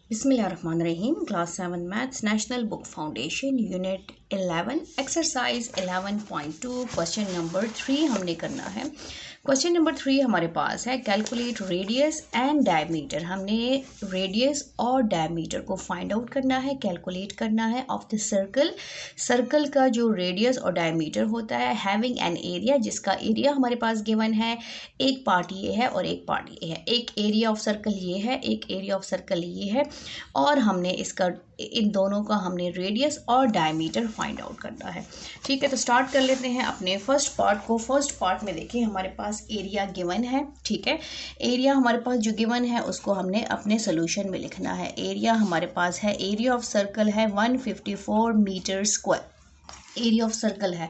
बिस्मिल्लाहिर्रहमानिर्रहीम। Class 7 maths national book foundation unit 11 exercise 11.2 question number 3 हमने करना है। क्वेश्चन नंबर 3 हमारे पास है कैलकुलेट रेडियस एंड डायमीटर। हमने रेडियस और डायमीटर को फाइंड आउट करना है, कैलकुलेट करना है ऑफ द सर्कल। सर्कल का जो रेडियस और डायमीटर होता है हैविंग एन एरिया, जिसका एरिया हमारे पास गिवन है। एक पार्ट ये है और एक पार्ट ये है। एक एरिया ऑफ सर्कल ये है, एक एरिया ऑफ सर्कल ये है, और हमने इसका इन दोनों का हमने रेडियस और डायमीटर फाइंड आउट करना है। ठीक है, तो स्टार्ट कर लेते हैं अपने फर्स्ट पार्ट को। फर्स्ट पार्ट में देखिए हमारे पास एरिया गिवन है। ठीक है, एरिया हमारे पास जो गिवन है उसको हमने अपने सोल्यूशन में लिखना है। एरिया हमारे पास है, एरिया ऑफ सर्कल है 154 metre square area of circle है।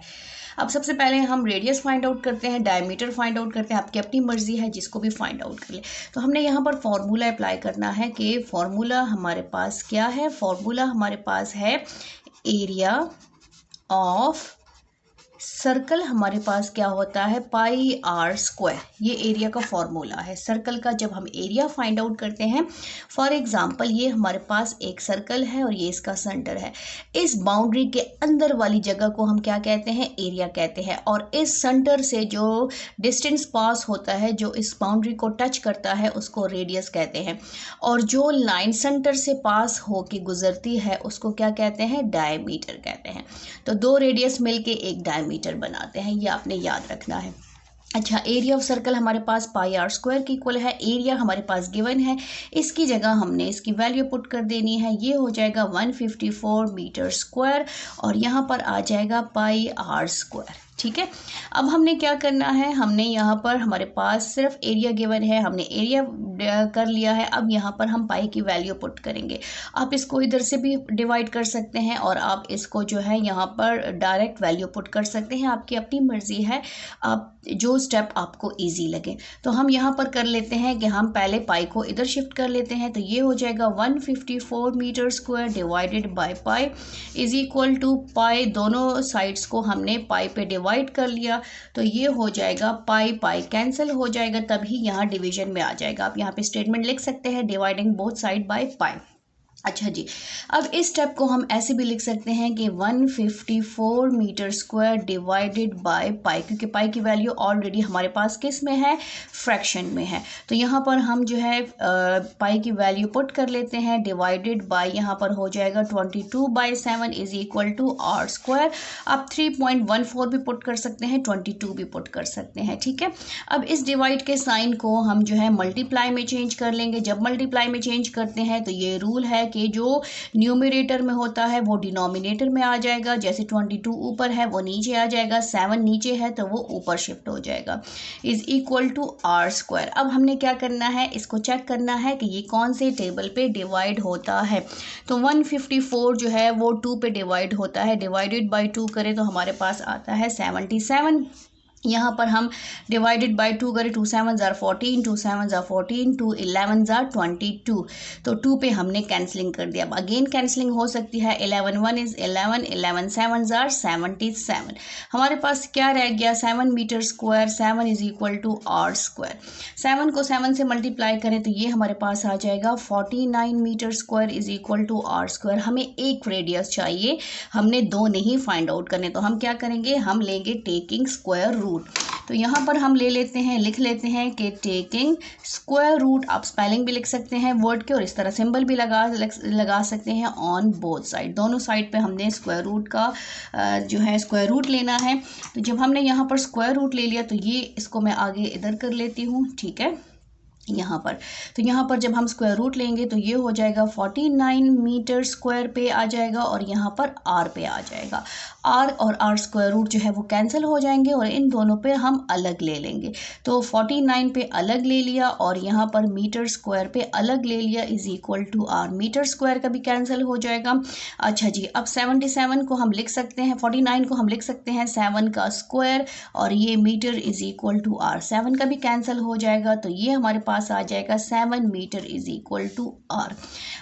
अब सबसे पहले हम रेडियस फाइंड आउट करते हैं, डायमीटर फाइंड आउट करते हैं। आपकी अपनी मर्जी है, जिसको भी फाइंड आउट कर ले। तो हमने यहाँ पर फॉर्मूला अप्लाई करना है कि फॉर्मूला हमारे पास क्या है। फॉर्मूला हमारे पास है एरिया ऑफ सर्कल, हमारे पास क्या होता है पाई आर स्क्वायर। ये एरिया का फॉर्मूला है सर्कल का। जब हम एरिया फाइंड आउट करते हैं, फॉर एग्जांपल ये हमारे पास एक सर्कल है और ये इसका सेंटर है। इस बाउंड्री के अंदर वाली जगह को हम क्या कहते हैं, एरिया कहते हैं। और इस सेंटर से जो डिस्टेंस पास होता है, जो इस बाउंड्री को टच करता है, उसको रेडियस कहते हैं। और जो लाइन सेंटर से पास होके गुजरती है उसको क्या कहते हैं, डायमीटर कहते हैं। तो दो रेडियस मिलके एक डायमीटर बनाते हैं, ये आपने याद रखना है। अच्छा, एरिया ऑफ सर्कल हमारे पास पाई आर स्क्वायर की इक्वल है। एरिया हमारे पास गिवन है, इसकी जगह हमने इसकी वैल्यू पुट कर देनी है। ये हो जाएगा 154 मीटर स्क्वायर और यहाँ पर आ जाएगा पाई आर स्क्वायर। ठीक है, अब हमने क्या करना है, हमने यहाँ पर हमारे पास सिर्फ एरिया गिवन है, हमने एरिया कर लिया है। अब यहाँ पर हम पाई की वैल्यू पुट करेंगे। आप इसको इधर से भी डिवाइड कर सकते हैं और आप इसको जो है यहाँ पर डायरेक्ट वैल्यू पुट कर सकते हैं, आपकी अपनी मर्जी है, आप जो स्टेप आपको इजी लगे। तो हम यहाँ पर कर लेते हैं कि हम पहले पाई को इधर शिफ्ट कर लेते हैं। तो ये हो जाएगा 154 metre square divided by pi is equal to pi. दोनों साइड्स को हमने पाई पे डिवाइड कर लिया, तो ये हो जाएगा पाई पाई कैंसिल हो जाएगा, तभी यहाँ डिवीजन में आ जाएगा। आप यहाँ पे स्टेटमेंट लिख सकते हैं डिवाइडिंग बोथ साइड बाय पाई। अच्छा जी, अब इस स्टेप को हम ऐसे भी लिख सकते हैं कि 154 metre square divided by pi, क्योंकि पाई की वैल्यू ऑलरेडी हमारे पास किस में है, फ्रैक्शन में है। तो यहाँ पर हम जो है पाई की वैल्यू पुट कर लेते हैं डिवाइडेड बाय, यहाँ पर हो जाएगा 22/7 is equal to r square. आप 3.14 भी पुट कर सकते हैं, 22 भी पुट कर सकते हैं। ठीक है, अब इस डिवाइड के साइन को हम जो है मल्टीप्लाई में चेंज कर लेंगे। जब मल्टीप्लाई में चेंज करते हैं तो ये रूल है कि जो न्यूमरेटर में होता है वो डिनोमिनेटर में आ जाएगा। जैसे 22 ऊपर है वो नीचे आ जाएगा, 7 नीचे है तो वो ऊपर शिफ्ट हो जाएगा, is equal to r square. अब हमने क्या करना है, इसको चेक करना है कि ये कौन से टेबल पे डिवाइड होता है। तो 154 जो है वो 2 पे डिवाइड होता है, डिवाइडेड बाई 2 करें तो हमारे पास आता है 77। यहाँ पर हम डिवाइडेड बाय 2 करें, 2 7 ज़ार 14, 2 7 ज़ार 14, 2 11 ज़ार 22। तो 2 पे हमने कैंसलिंग कर दिया। अब अगेन कैंसलिंग हो सकती है, 11 1 इज़ 11, 11 7 ज़ार 77। हमारे पास क्या रह गया, 7 metre square, 7 is equal to r square. 7 को 7 से मल्टीप्लाई करें तो ये हमारे पास आ जाएगा 49 metre square is equal to r square. हमें एक रेडियस चाहिए, हमने दो नहीं फाइंड आउट करने। तो हम क्या करेंगे, हम लेंगे टेकिंग स्क्वायर रूट। तो यहाँ पर हम ले लेते हैं, लिख लेते हैं कि टेकिंग स्क्वायर रूट। आप स्पेलिंग भी लिख सकते हैं वर्ड के और इस तरह सिंबल भी लगा सकते हैं ऑन बोथ साइड। दोनों साइड पे हमने स्क्वायर रूट का जो है स्क्वायर रूट लेना है। तो जब हमने यहाँ पर स्क्वायर रूट ले लिया तो ये इसको मैं आगे इधर कर लेती हूँ। ठीक है, यहाँ पर तो यहाँ पर जब हम स्क्वायर रूट लेंगे तो ये हो जाएगा 49 मीटर स्क्वायर पे आ जाएगा और यहाँ पर आर पे आ जाएगा। आर और आर स्क्वायर रूट जो है वो कैंसिल हो जाएंगे और इन दोनों पे हम अलग ले लेंगे। तो 49 पे अलग ले लिया और यहाँ पर मीटर स्क्वायर पे अलग ले लिया, is equal to r. Metre square का भी कैंसिल हो जाएगा। अच्छा जी, अब 77 को हम लिख सकते हैं, 49 को हम लिख सकते हैं 7 का स्क्वायर और ये metre is equal to r. 7 का भी कैंसिल हो जाएगा, तो ये हमारे पास पास आ जाएगा 7 metre is equal to r.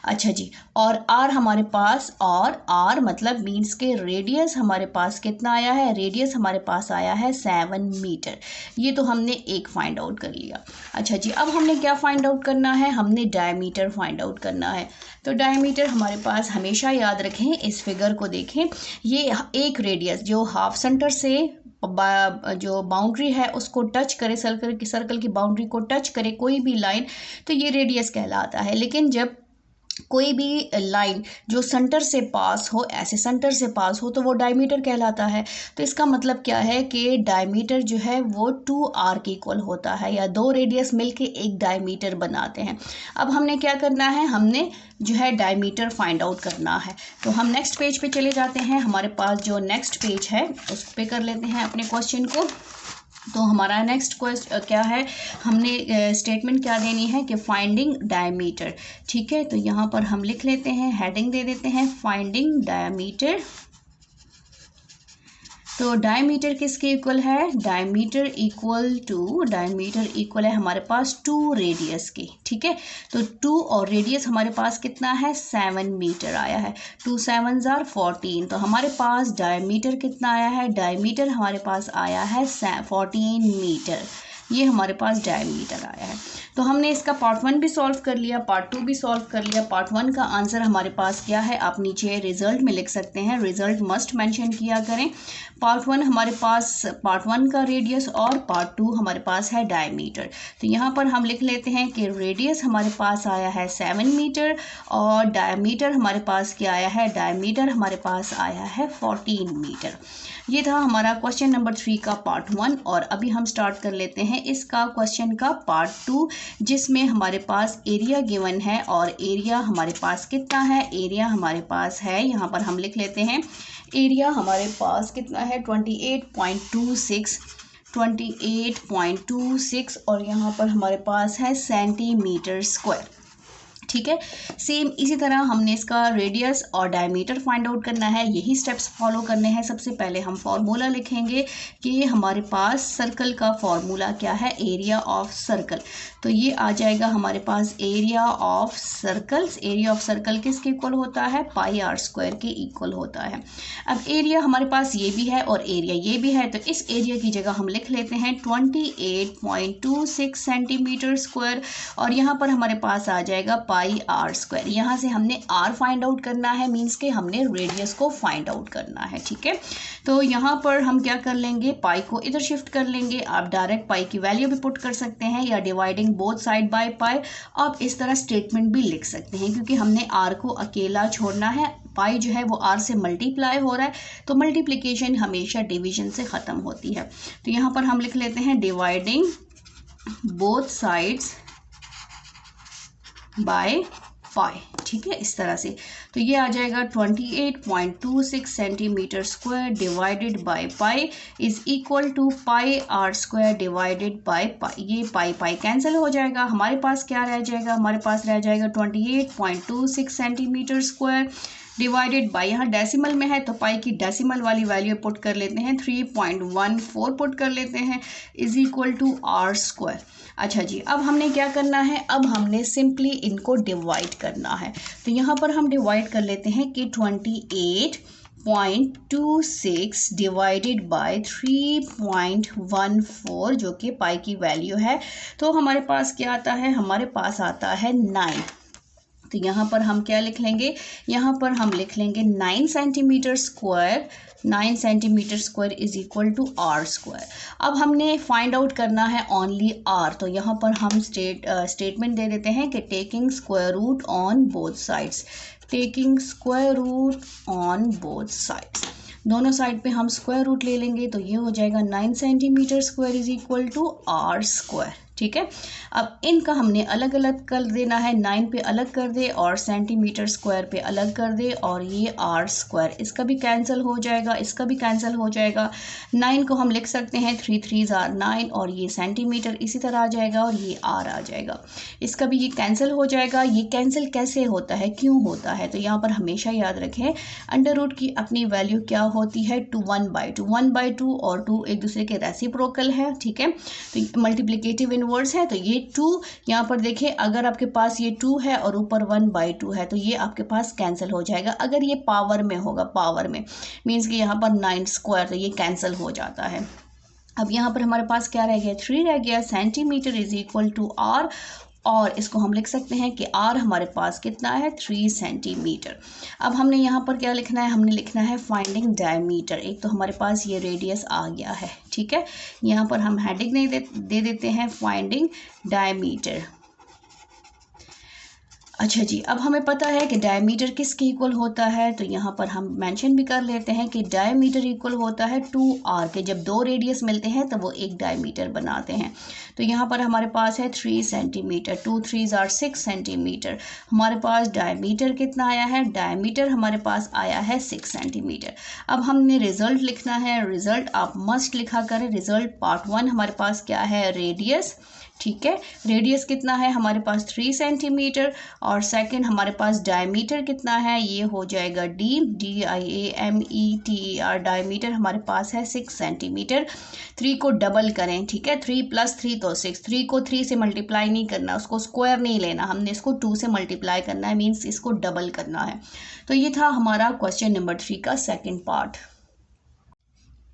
अच्छा जी, और आर हमारे पास, और आर मतलब मीन्स के रेडियस हमारे पास कितना आया है, रेडियस हमारे पास आया है 7 मीटर। ये तो हमने एक फाइंड आउट कर लिया। अच्छा जी, अब हमने क्या फाइंड आउट करना है, हमने डायमीटर फाइंड आउट करना है। तो डायमीटर हमारे पास, हमेशा याद रखें, इस फिगर को देखें, ये एक रेडियस जो हाफ सेंटर से जो बाउंड्री है उसको टच करे, सर्कल की बाउंड्री को टच करे कोई भी लाइन, तो ये रेडियस कहलाता है। लेकिन जब कोई भी लाइन जो सेंटर से पास हो, ऐसे सेंटर से पास हो, तो वो डायमीटर कहलाता है। तो इसका मतलब क्या है कि डायमीटर जो है वो 2r के इक्वल होता है, या दो रेडियस मिलके एक डायमीटर बनाते हैं। अब हमने क्या करना है, हमने जो है डायमीटर फाइंड आउट करना है। तो हम नेक्स्ट पेज पे चले जाते हैं। हमारे पास जो नेक्स्ट पेज है उस पे कर लेते हैं अपने क्वेश्चन को। तो हमारा नेक्स्ट क्वेश्चन क्या है, हमने स्टेटमेंट क्या देनी है कि फाइंडिंग डायमीटर। ठीक है, तो यहाँ पर हम लिख लेते हैं, हेडिंग दे देते हैं फाइंडिंग डायमीटर। तो डायमीटर किसके इक्वल है, डायमीटर इक्वल है हमारे पास 2 रेडियस के। ठीक है, तो 2 और रेडियस हमारे पास कितना है, 7 मीटर आया है। 2 7s are 14। तो हमारे पास डायमीटर कितना आया है, डायमीटर हमारे पास आया है 14 मीटर। ये हमारे पास डायमीटर आया है। तो हमने इसका पार्ट 1 भी सॉल्व कर लिया, पार्ट 2 भी सॉल्व कर लिया। पार्ट 1 का आंसर हमारे पास क्या है, आप नीचे रिजल्ट में लिख सकते हैं, रिजल्ट मस्ट मेंशन किया करें। पार्ट 1 हमारे पास, पार्ट 1 का रेडियस, और पार्ट 2 हमारे पास है डायमीटर। तो यहाँ पर हम लिख लेते हैं कि रेडियस हमारे पास आया है 7 मीटर, और डायमीटर हमारे पास क्या आया है, डायमीटर हमारे पास आया है 14 मीटर। ये था हमारा क्वेश्चन नंबर 3 का पार्ट 1। और अभी हम स्टार्ट कर लेते हैं इसका क्वेश्चन का पार्ट 2, जिसमें हमारे पास एरिया गिवन है। और एरिया हमारे पास कितना है, एरिया हमारे पास है, यहाँ पर हम लिख लेते हैं, एरिया हमारे पास कितना है 28.26, और यहाँ पर हमारे पास है सेंटीमीटर स्क्वायर। ठीक है, सेम इसी तरह हमने इसका रेडियस और डायमीटर फाइंड आउट करना है। यही स्टेप्स फॉलो करने हैं। सबसे पहले हम फार्मूला लिखेंगे कि हमारे पास सर्कल का फार्मूला क्या है, एरिया ऑफ सर्कल। तो ये आ जाएगा हमारे पास area of circles. Area of circle किसके इक्वल होता है, पाई आर स्क्वायर के इक्वल होता है। अब एरिया हमारे पास ये भी है और एरिया ये भी है, तो इस एरिया की जगह हम लिख लेते हैं 28.26 सेंटीमीटर स्क्वायर, और यहाँ पर हमारे पास आ जाएगा पाई आर स्क्वायर। यहाँ से हमने आर फाइंड आउट करना है, मीन्स के हमने रेडियस को फाइंड आउट करना है। ठीक है, तो यहाँ पर हम क्या कर लेंगे, पाई को इधर शिफ्ट कर लेंगे। आप डायरेक्ट पाई की वैल्यू भी पुट कर सकते हैं, या डिवाइडिंग बोथ साइड बाय पाई आप इस तरह स्टेटमेंट भी लिख सकते हैं, क्योंकि हमने आर को अकेला छोड़ना है। पाई जो है वो आर से मल्टीप्लाई हो रहा है, तो मल्टीप्लिकेशन हमेशा डिवीजन से ख़त्म होती है। तो यहाँ पर हम लिख लेते हैं dividing both sides by pi. ठीक है, इस तरह से। तो ये आ जाएगा 28.26 centimetre square divided by pi is equal to pi r square divided by pi. ये पाई पाई कैंसिल हो जाएगा, हमारे पास क्या रह जाएगा, हमारे पास रह जाएगा 28.26 सेंटीमीटर स्क्वायर डिवाइडेड बाय, यहाँ डेसिमल में है तो पाई की डेसिमल वाली वैल्यू पुट कर लेते हैं, 3.14 पुट कर लेते हैं, is equal to r square. अच्छा जी, अब हमने क्या करना है, अब हमने सिंपली इनको डिवाइड करना है। तो यहाँ पर हम डिवाइड कर लेते हैं कि 28.26 डिवाइडेड बाय 3.14 जो कि पाई की वैल्यू है। तो हमारे पास क्या आता है, हमारे पास आता है 9। तो यहाँ पर हम क्या लिख लेंगे, यहाँ पर हम लिख लेंगे 9 centimetre square. 9 centimetre square is equal to r square. अब हमने फाइंड आउट करना है ओनली आर, तो यहाँ पर हम स्टेटमेंट दे देते हैं कि taking square root on both sides. Taking square root on both sides, दोनों साइड पे हम स्क्वायर रूट ले लेंगे, तो ये हो जाएगा 9 centimetre square is equal to r square. ठीक है, अब इनका हमने अलग अलग कर देना है, 9 पे अलग कर दे और सेंटीमीटर स्क्वायर पे अलग कर दे, और ये आर स्क्वायर, इसका भी कैंसिल हो जाएगा, इसका भी कैंसिल हो जाएगा। 9 को हम लिख सकते हैं 3 3s are 9, और ये सेंटीमीटर इसी तरह आ जाएगा, और ये आर आ जाएगा, इसका भी ये कैंसिल हो जाएगा। ये कैंसिल कैसे होता है, क्यों होता है, तो यहाँ पर हमेशा याद रखें अंडर रूट की अपनी वैल्यू क्या होती है, 1/2 1/2, और 2 एक दूसरे के रेसिप्रोकल है। ठीक है, तो मल्टीप्लिकेटिव इनवर्स है तो ये 2, यहाँ पर देखें अगर आपके पास ये 2 है और ऊपर 1/2 है तो ये आपके पास कैंसिल हो जाएगा। अगर ये पावर में होगा, पावर में मीन्स कि यहाँ पर 9² तो ये कैंसिल हो जाता है। अब यहाँ पर हमारे पास क्या रह गया, 3 रह गया। Centimetre is equal to r, और इसको हम लिख सकते हैं कि आर हमारे पास कितना है, 3 सेंटीमीटर। अब हमने यहाँ पर क्या लिखना है, हमने लिखना है फाइंडिंग डायमीटर। एक तो हमारे पास ये रेडियस आ गया है, ठीक है। यहाँ पर हम हेडिंग नहीं दे देते हैं फाइंडिंग डायमीटर। अच्छा जी, अब हमें पता है कि डायमीटर किसके इक्वल होता है, तो यहाँ पर हम मेंशन भी कर लेते हैं कि डायमीटर इक्वल होता है 2r के। जब दो रेडियस मिलते हैं तो वो एक डायमीटर बनाते हैं। तो यहाँ पर हमारे पास है 3 सेंटीमीटर, 2 3s are 6 सेंटीमीटर। हमारे पास डायमीटर कितना आया है, डायमीटर हमारे पास आया है 6 सेंटीमीटर। अब हमने रिजल्ट लिखना है, रिजल्ट आप मस्ट लिखा करें। रिजल्ट पार्ट 1 हमारे पास क्या है, रेडियस, ठीक है। रेडियस कितना है हमारे पास 3 सेंटीमीटर, और सेकंड हमारे पास डायमीटर कितना है, ये हो जाएगा DIAMETER, डायमीटर हमारे पास है 6 सेंटीमीटर। 3 को डबल करें, ठीक है, 3 + 3 तो 6। 3 को 3 से मल्टीप्लाई नहीं करना, उसको स्क्वायर नहीं लेना, हमने इसको 2 से मल्टीप्लाई करना है, मीन्स इसको डबल करना है। तो ये था हमारा क्वेश्चन नंबर 3 का second part.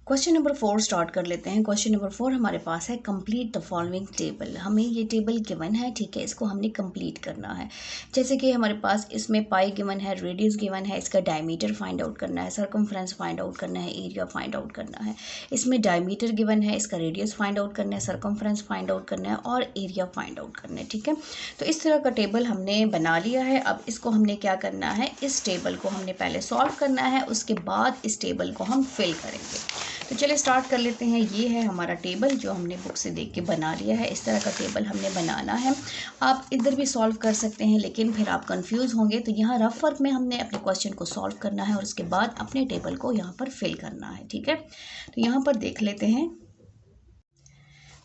Question number 4 start कर लेते हैं। क्वेश्चन नंबर 4 हमारे पास है कंप्लीट द फॉलोइंग टेबल। हमें ये टेबल गिवन है, ठीक है, इसको हमने कंप्लीट करना है। जैसे कि हमारे पास इसमें पाई गिवन है, रेडियस गिवन है, इसका डायमीटर फाइंड आउट करना है, सर्कमफ्रेंस फाइंड आउट करना है, एरिया फाइंड आउट करना है। इसमें डायमीटर गिवन है, इसका रेडियस फाइंड आउट करना है, सर्कमफ्रेंस फाइंड आउट करना है और एरिया फाइंड आउट करना है, ठीक है। तो इस तरह का टेबल हमने बना लिया है। अब इसको हमने क्या करना है, इस टेबल को हमने पहले सॉल्व करना है, उसके बाद इस टेबल को हम फिल करेंगे। तो चलिए स्टार्ट कर लेते हैं। ये है हमारा टेबल जो हमने बुक से देख के बना लिया है। इस तरह का टेबल हमने बनाना है। आप इधर भी सॉल्व कर सकते हैं, लेकिन फिर आप कंफ्यूज होंगे। तो यहाँ रफ वर्क में हमने अपने क्वेश्चन को सॉल्व करना है और उसके बाद अपने टेबल को यहाँ पर फिल करना है, ठीक है। तो यहाँ पर देख लेते हैं,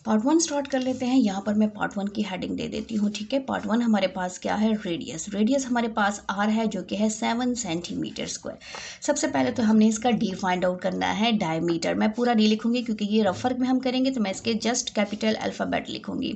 पार्ट 1 स्टार्ट कर लेते हैं। यहाँ पर मैं पार्ट 1 की हेडिंग दे देती हूँ, ठीक है। पार्ट 1 हमारे पास क्या है, रेडियस। रेडियस हमारे पास आर है जो कि है 7 सेंटीमीटर स्क्वायर। सबसे पहले तो हमने इसका डी फाइंड आउट करना है। डायमीटर मैं पूरा नहीं लिखूंगी क्योंकि ये रफ वर्क में हम करेंगे, तो मैं इसके जस्ट कैपिटल अल्फ़ाबेट लिखूंगी।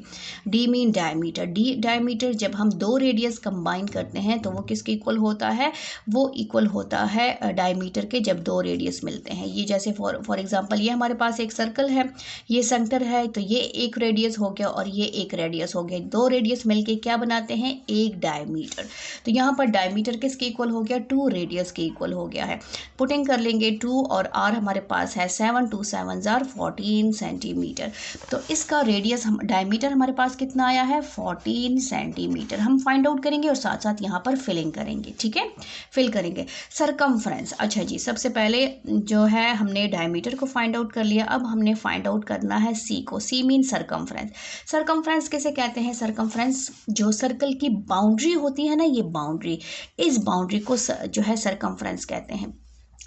D mean diameter. D diameter जब हम दो रेडियस कंबाइन करते हैं तो वो किसके इक्वल होता है, वो इक्वल होता है डायमीटर के जब दो रेडियस मिलते हैं। ये जैसे फॉर एग्जाम्पल ये हमारे पास एक सर्कल है, ये सेंटर है, तो ये एक रेडियस हो गया और ये एक रेडियस हो गया। दो रेडियस मिलके क्या बनाते हैं, एक डायमीटर। तो यहाँ पर डायमीटर किसके इक्वल हो गया, 2 रेडियस के इक्वल हो गया है। पुटिंग कर लेंगे 2 और आर हमारे पास है 7, 2 7s are 14 सेंटीमीटर। तो इसका रेडियस डायमीटर हमारे पास कितना आया है, 14 सेंटीमीटर। हम फाइंड आउट करेंगे और साथ साथ यहाँ पर फिलिंग करेंगे, ठीक है, फिल करेंगे। सरकमफ्रेंस, अच्छा जी, सबसे पहले जो है हमने डायमीटर को फाइंड आउट कर लिया। अब हमने फाइंड आउट करना है सी को। सी मीन सरकमफ्रेंस। सरकमफ्रेंस किसे कहते हैं, सरकमफ्रेंस जो सर्कल की बाउंड्री होती है ना, ये बाउंड्री, इस बाउंड्री को जो है सरकमफ्रेंस कहते हैं।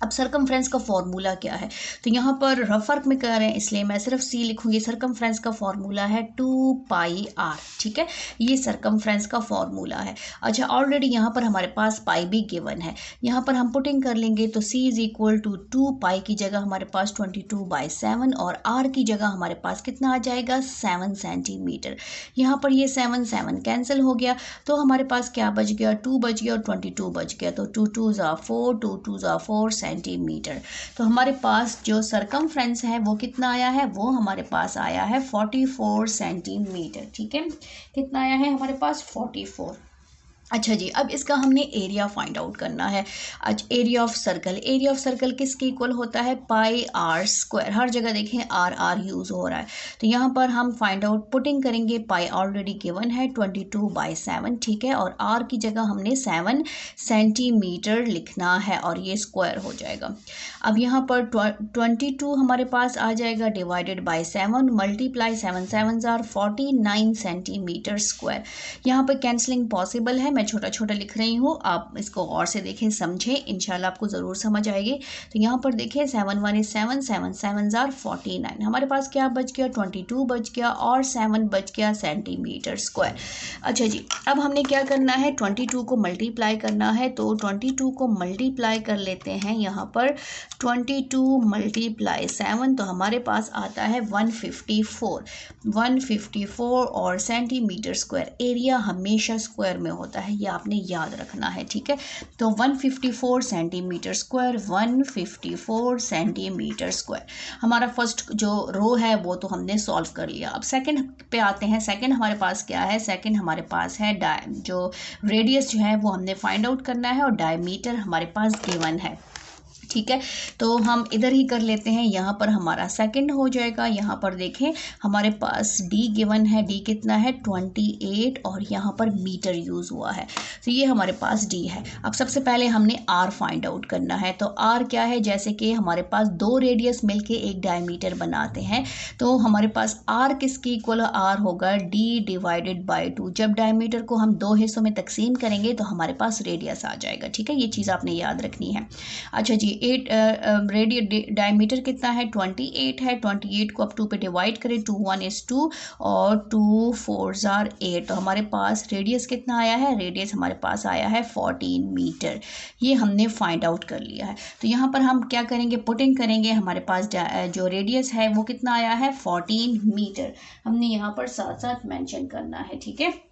अब सरकमफ्रेंस का फॉर्मूला क्या है, तो यहाँ पर रफ वर्क में कर रहे हैं इसलिए मैं सिर्फ सी लिखूंगी। सरकमफ्रेंस का फॉर्मूला है 2πr, ठीक है, ये सरकमफ्रेंस का फॉर्मूला है। अच्छा, ऑलरेडी यहाँ पर हमारे पास पाई भी गिवन है, यहाँ पर हम पुटिंग कर लेंगे तो c इज इक्वल टू 2π की जगह हमारे पास 22/7 और r की जगह हमारे पास कितना आ जाएगा, 7 सेंटीमीटर। यहाँ पर ये 7 7 कैंसिल हो गया तो हमारे पास क्या बच गया, 2 बच गया और 22 बच गया। तो 2 2s are 4, 2 2s are 4 centimetre. तो हमारे पास जो सरकमफ्रेंस है वो कितना आया है, वो हमारे पास आया है 44 सेंटीमीटर, ठीक है। कितना आया है हमारे पास, 44। अच्छा जी, अब इसका हमने एरिया फाइंड आउट करना है। आज area of circle, area of circle किसके इक्वल होता है, πr²। हर जगह देखें r यूज़ हो रहा है, तो यहाँ पर हम फाइंड आउट पुटिंग करेंगे। पाई ऑलरेडी गिवन है 22/7, ठीक है, और r की जगह हमने 7 सेंटीमीटर लिखना है और ये स्क्वायर हो जाएगा। अब यहाँ पर 22 हमारे पास आ जाएगा divided by 7 multiply 7 7s are 49 centimetre square. यहाँ पर कैंसलिंग पॉसिबल है, मैं छोटा छोटा लिख रही हूँ, आप इसको और से देखें, समझें, इंशाल्लाह आपको ज़रूर समझ आएगी। तो यहाँ पर देखें 7 1 is 7, 7 7 are 49, हमारे पास क्या बच गया, 22 बच गया और 7 बच गया सेंटीमीटर स्क्वायर। अच्छा जी, अब हमने क्या करना है, 22 को मल्टीप्लाई करना है, तो 22 को मल्टीप्लाई कर लेते हैं। यहाँ पर 22 मल्टीप्लाई 7, तो हमारे पास आता है 154 और सेंटीमीटर स्क्वायर, एरिया हमेशा स्क्वायर में होता है, ये आपने याद रखना है, ठीक है। तो 154 सेंटीमीटर स्क्वायर, 154 सेंटीमीटर स्क्वायर हमारा फर्स्ट जो रो है वो तो हमने सॉल्व कर लिया। अब सेकंड पे आते हैं। सेकंड हमारे पास क्या है, सेकंड हमारे पास है जो रेडियस जो है वो हमने फाइंड आउट करना है और डायमीटर हमारे पास गिवन है, ठीक है। तो हम इधर ही कर लेते हैं, यहाँ पर हमारा सेकंड हो जाएगा। यहाँ पर देखें हमारे पास डी गिवन है, डी कितना है 28 और यहाँ पर मीटर यूज़ हुआ है, तो ये हमारे पास डी है। अब सबसे पहले हमने आर फाइंड आउट करना है। तो आर क्या है, जैसे कि हमारे पास दो रेडियस मिलके एक डायमीटर बनाते हैं, तो हमारे पास आर किसके इक्वल, आर होगा डी डिवाइडेड बाई 2। जब डायमीटर को हम दो हिस्सों में तकसीम करेंगे तो हमारे पास रेडियस आ जाएगा, ठीक है। ये चीज़ आपने याद रखनी है। अच्छा जी, 8 डायमीटर कितना है 28 है, 28 को अब 2 पे डिवाइड करें, 2 1 is 2 और 2 4 are 8, तो हमारे पास रेडियस कितना आया है, रेडियस हमारे पास आया है 14 मीटर। ये हमने फाइंड आउट कर लिया है। तो यहाँ पर हम क्या करेंगे, पुटिंग करेंगे, हमारे पास जो रेडियस है वो कितना आया है 14 मीटर, हमने यहाँ पर साथ साथ मेंशन करना है, ठीक है।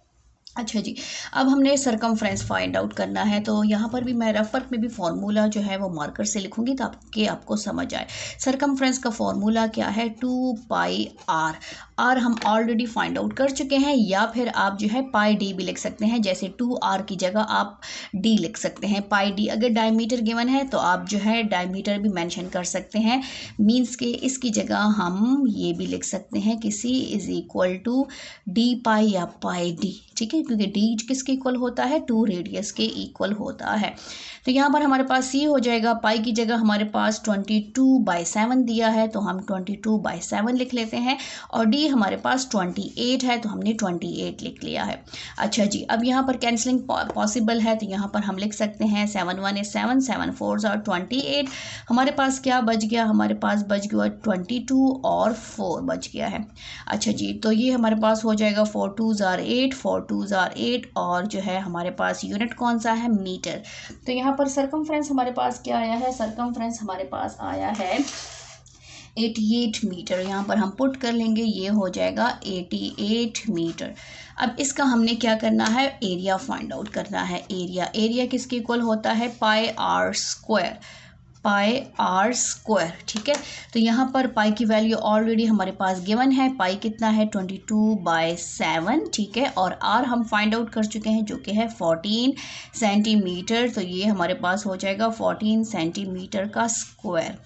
अच्छा जी, अब हमने सरकमफ्रेंस फाइंड आउट करना है। तो यहाँ पर भी मैं रफ वर्क में भी फार्मूला जो है वो मार्कर से लिखूंगी ताकि आपको समझ आए। सरकमफ्रेंस का फार्मूला क्या है, 2 पाई आर। आर हम ऑलरेडी फाइंड आउट कर चुके हैं, या फिर आप जो है पाई डी भी लिख सकते हैं, जैसे 2 आर की जगह आप डी लिख सकते हैं, पाई डी। अगर डायमीटर गिवन है तो आप जो है डायमीटर भी मेंशन कर सकते हैं, मींस के इसकी जगह हम ये भी लिख सकते हैं कि सी इज इक्वल टू डी पाई या पाई डी, ठीक है, क्योंकि डी किसके इक्वल होता है, 2 रेडियस के इक्वल होता है। तो यहाँ पर हमारे पास सी हो जाएगा, पाई की जगह हमारे पास 22/7 दिया है, तो हम 22/7 लिख लेते हैं, और डी हमारे पास 28 है, तो हमने 28 लिख लिया है। अच्छा जी, अब यहाँ पर कैंसलिंग पॉसिबल है, तो यहाँ पर हम लिख सकते हैं 7 1 is 7, 7 4 are 28, हमारे पास क्या बच गया, हमारे पास बच गया 22 और 4 बच गया है। अच्छा जी, तो ये हमारे पास हो जाएगा 4 2s are 8, 4 2s are 8, और जो है हमारे पास यूनिट कौन सा है, मीटर। तो यहाँ पर सरकमफ्रेंस हमारे पास क्या आया है, सरकमफ्रेंस हमारे पास आया है 88 मीटर। यहाँ पर हम पुट कर लेंगे, ये हो जाएगा 88 मीटर। अब इसका हमने क्या करना है, एरिया फाइंड आउट करना है। एरिया किसके इक्वल होता है, pi r square, pi r square, ठीक है। तो यहाँ पर पाई की वैल्यू ऑलरेडी हमारे पास गिवन है, पाई कितना है 22/7, ठीक है, और आर हम फाइंड आउट कर चुके हैं जो कि है 14 सेंटीमीटर। तो ये हमारे पास हो जाएगा 14 सेंटीमीटर का स्क्वायर।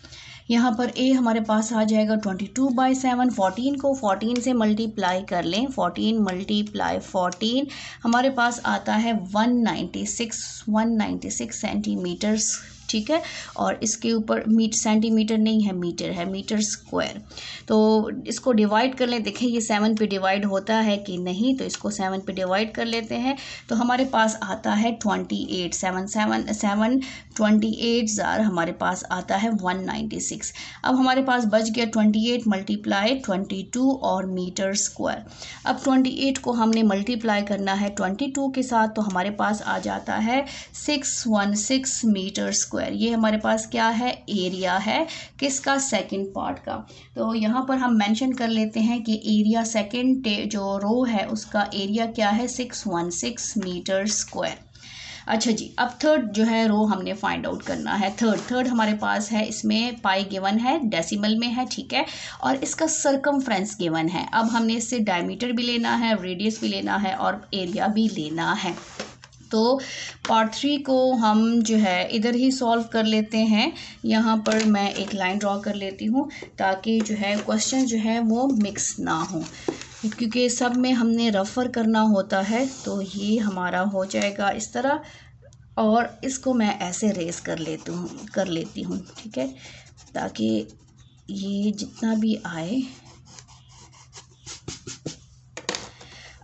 यहाँ पर ए हमारे पास आ जाएगा 22/7, 14 को 14 से मल्टीप्लाई कर लें, 14 × 14 हमारे पास आता है 196 सेंटीमीटर्स, ठीक है। और इसके ऊपर सेंटीमीटर नहीं है, मीटर है, मीटर स्क्वायर। तो इसको डिवाइड कर लें, देखें ये 7 पे डिवाइड होता है कि नहीं, तो इसको 7 पे डिवाइड कर लेते हैं, तो हमारे पास आता है 28, 7 28 जार हमारे पास आता है 196। अब हमारे पास बच गया 28 × 22 और मीटर स्क्वायर। अब 28 को हमने मल्टीप्लाई करना है 22 के साथ, तो हमारे पास आ जाता है 616 मीटर स्क्वायर। ये हमारे पास क्या है, एरिया है किसका, सेकंड पार्ट का। तो यहाँ पर हम मेंशन कर लेते हैं कि एरिया सेकंड जो रो है उसका एरिया क्या है, 616 मीटर स्क्वायर। अच्छा जी, अब थर्ड जो है रो हमने फाइंड आउट करना है। थर्ड हमारे पास है, इसमें पाई गिवन है, डेसिमल में है, ठीक है, और इसका सरकमफ्रेंस गिवन है। अब हमने इससे डायमीटर भी लेना है, रेडियस भी लेना है और एरिया भी लेना है। तो पार्ट 3 को हम जो है इधर ही सॉल्व कर लेते हैं। यहाँ पर मैं एक लाइन ड्रॉ कर लेती हूँ ताकि जो है क्वेश्चन जो है वो मिक्स ना हो, क्योंकि सब में हमने रफ़र करना होता है। तो ये हमारा हो जाएगा इस तरह, और इसको मैं ऐसे रेस कर लेती हूँ, ठीक है, ताकि ये जितना भी आए।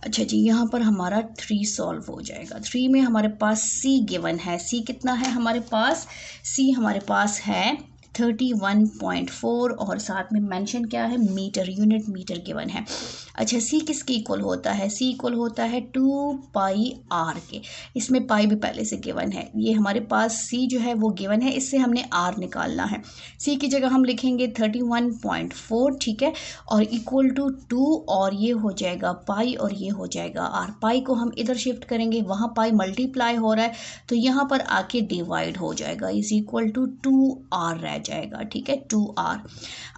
अच्छा जी, यहाँ पर हमारा 3 सॉल्व हो जाएगा। 3 में हमारे पास सी गिवन है। सी कितना है हमारे पास? सी हमारे पास है 31.4 और साथ में मेंशन क्या है? मीटर, यूनिट मीटर गिवन है। अच्छा, सी किसके इक्वल होता है? सी इक्वल होता है 2 पाई आर के। इसमें पाई भी पहले से गिवन है। ये हमारे पास सी जो है वो गिवन है, इससे हमने आर निकालना है। सी की जगह हम लिखेंगे 31.4, ठीक है, और इक्वल टू 2 और ये हो जाएगा पाई और ये हो जाएगा आर। पाई को हम इधर शिफ्ट करेंगे, वहाँ पाई मल्टीप्लाई हो रहा है तो यहाँ पर आके डिवाइड हो जाएगा, इज इक्वल टू 2r रह जाएगा, ठीक है, 2r।